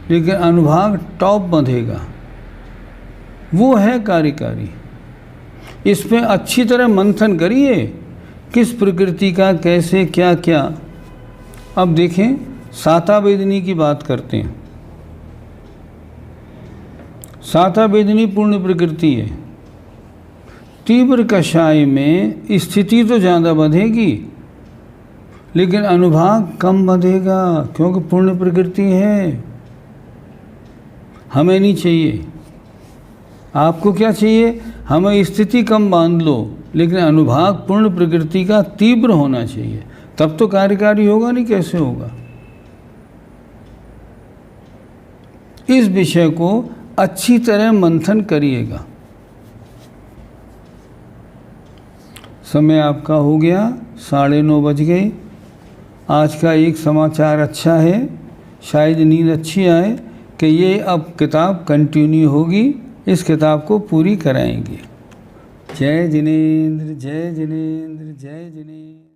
लेकिन अनुभाग टॉप बंधेगा। वो है कार्यकारी। इस पे अच्छी तरह मंथन करिए, किस प्रकृति का कैसे क्या क्या। अब देखें, सातावेदिनी की बात करते हैं। सातावेदिनी पूर्ण प्रकृति है। तीव्र कषाय में स्थिति तो ज़्यादा बंधेगी, लेकिन अनुभाग कम बंधेगा, क्योंकि पूर्ण प्रकृति है। हमें नहीं चाहिए। आपको क्या चाहिए? हमें स्थिति कम बांध लो, लेकिन अनुभाग पूर्ण प्रकृति का तीव्र होना चाहिए, तब तो कार्यकारी होगा, नहीं कैसे होगा। इस विषय को अच्छी तरह मंथन करिएगा। समय आपका हो गया, 9:30 बज गए। आज का एक समाचार अच्छा है, शायद नींद अच्छी आए कि ये अब किताब कंटिन्यू होगी, इस किताब को पूरी कराएंगे। जय जिनेंद्र, जय जिनेंद्र, जय जिनेंद्र।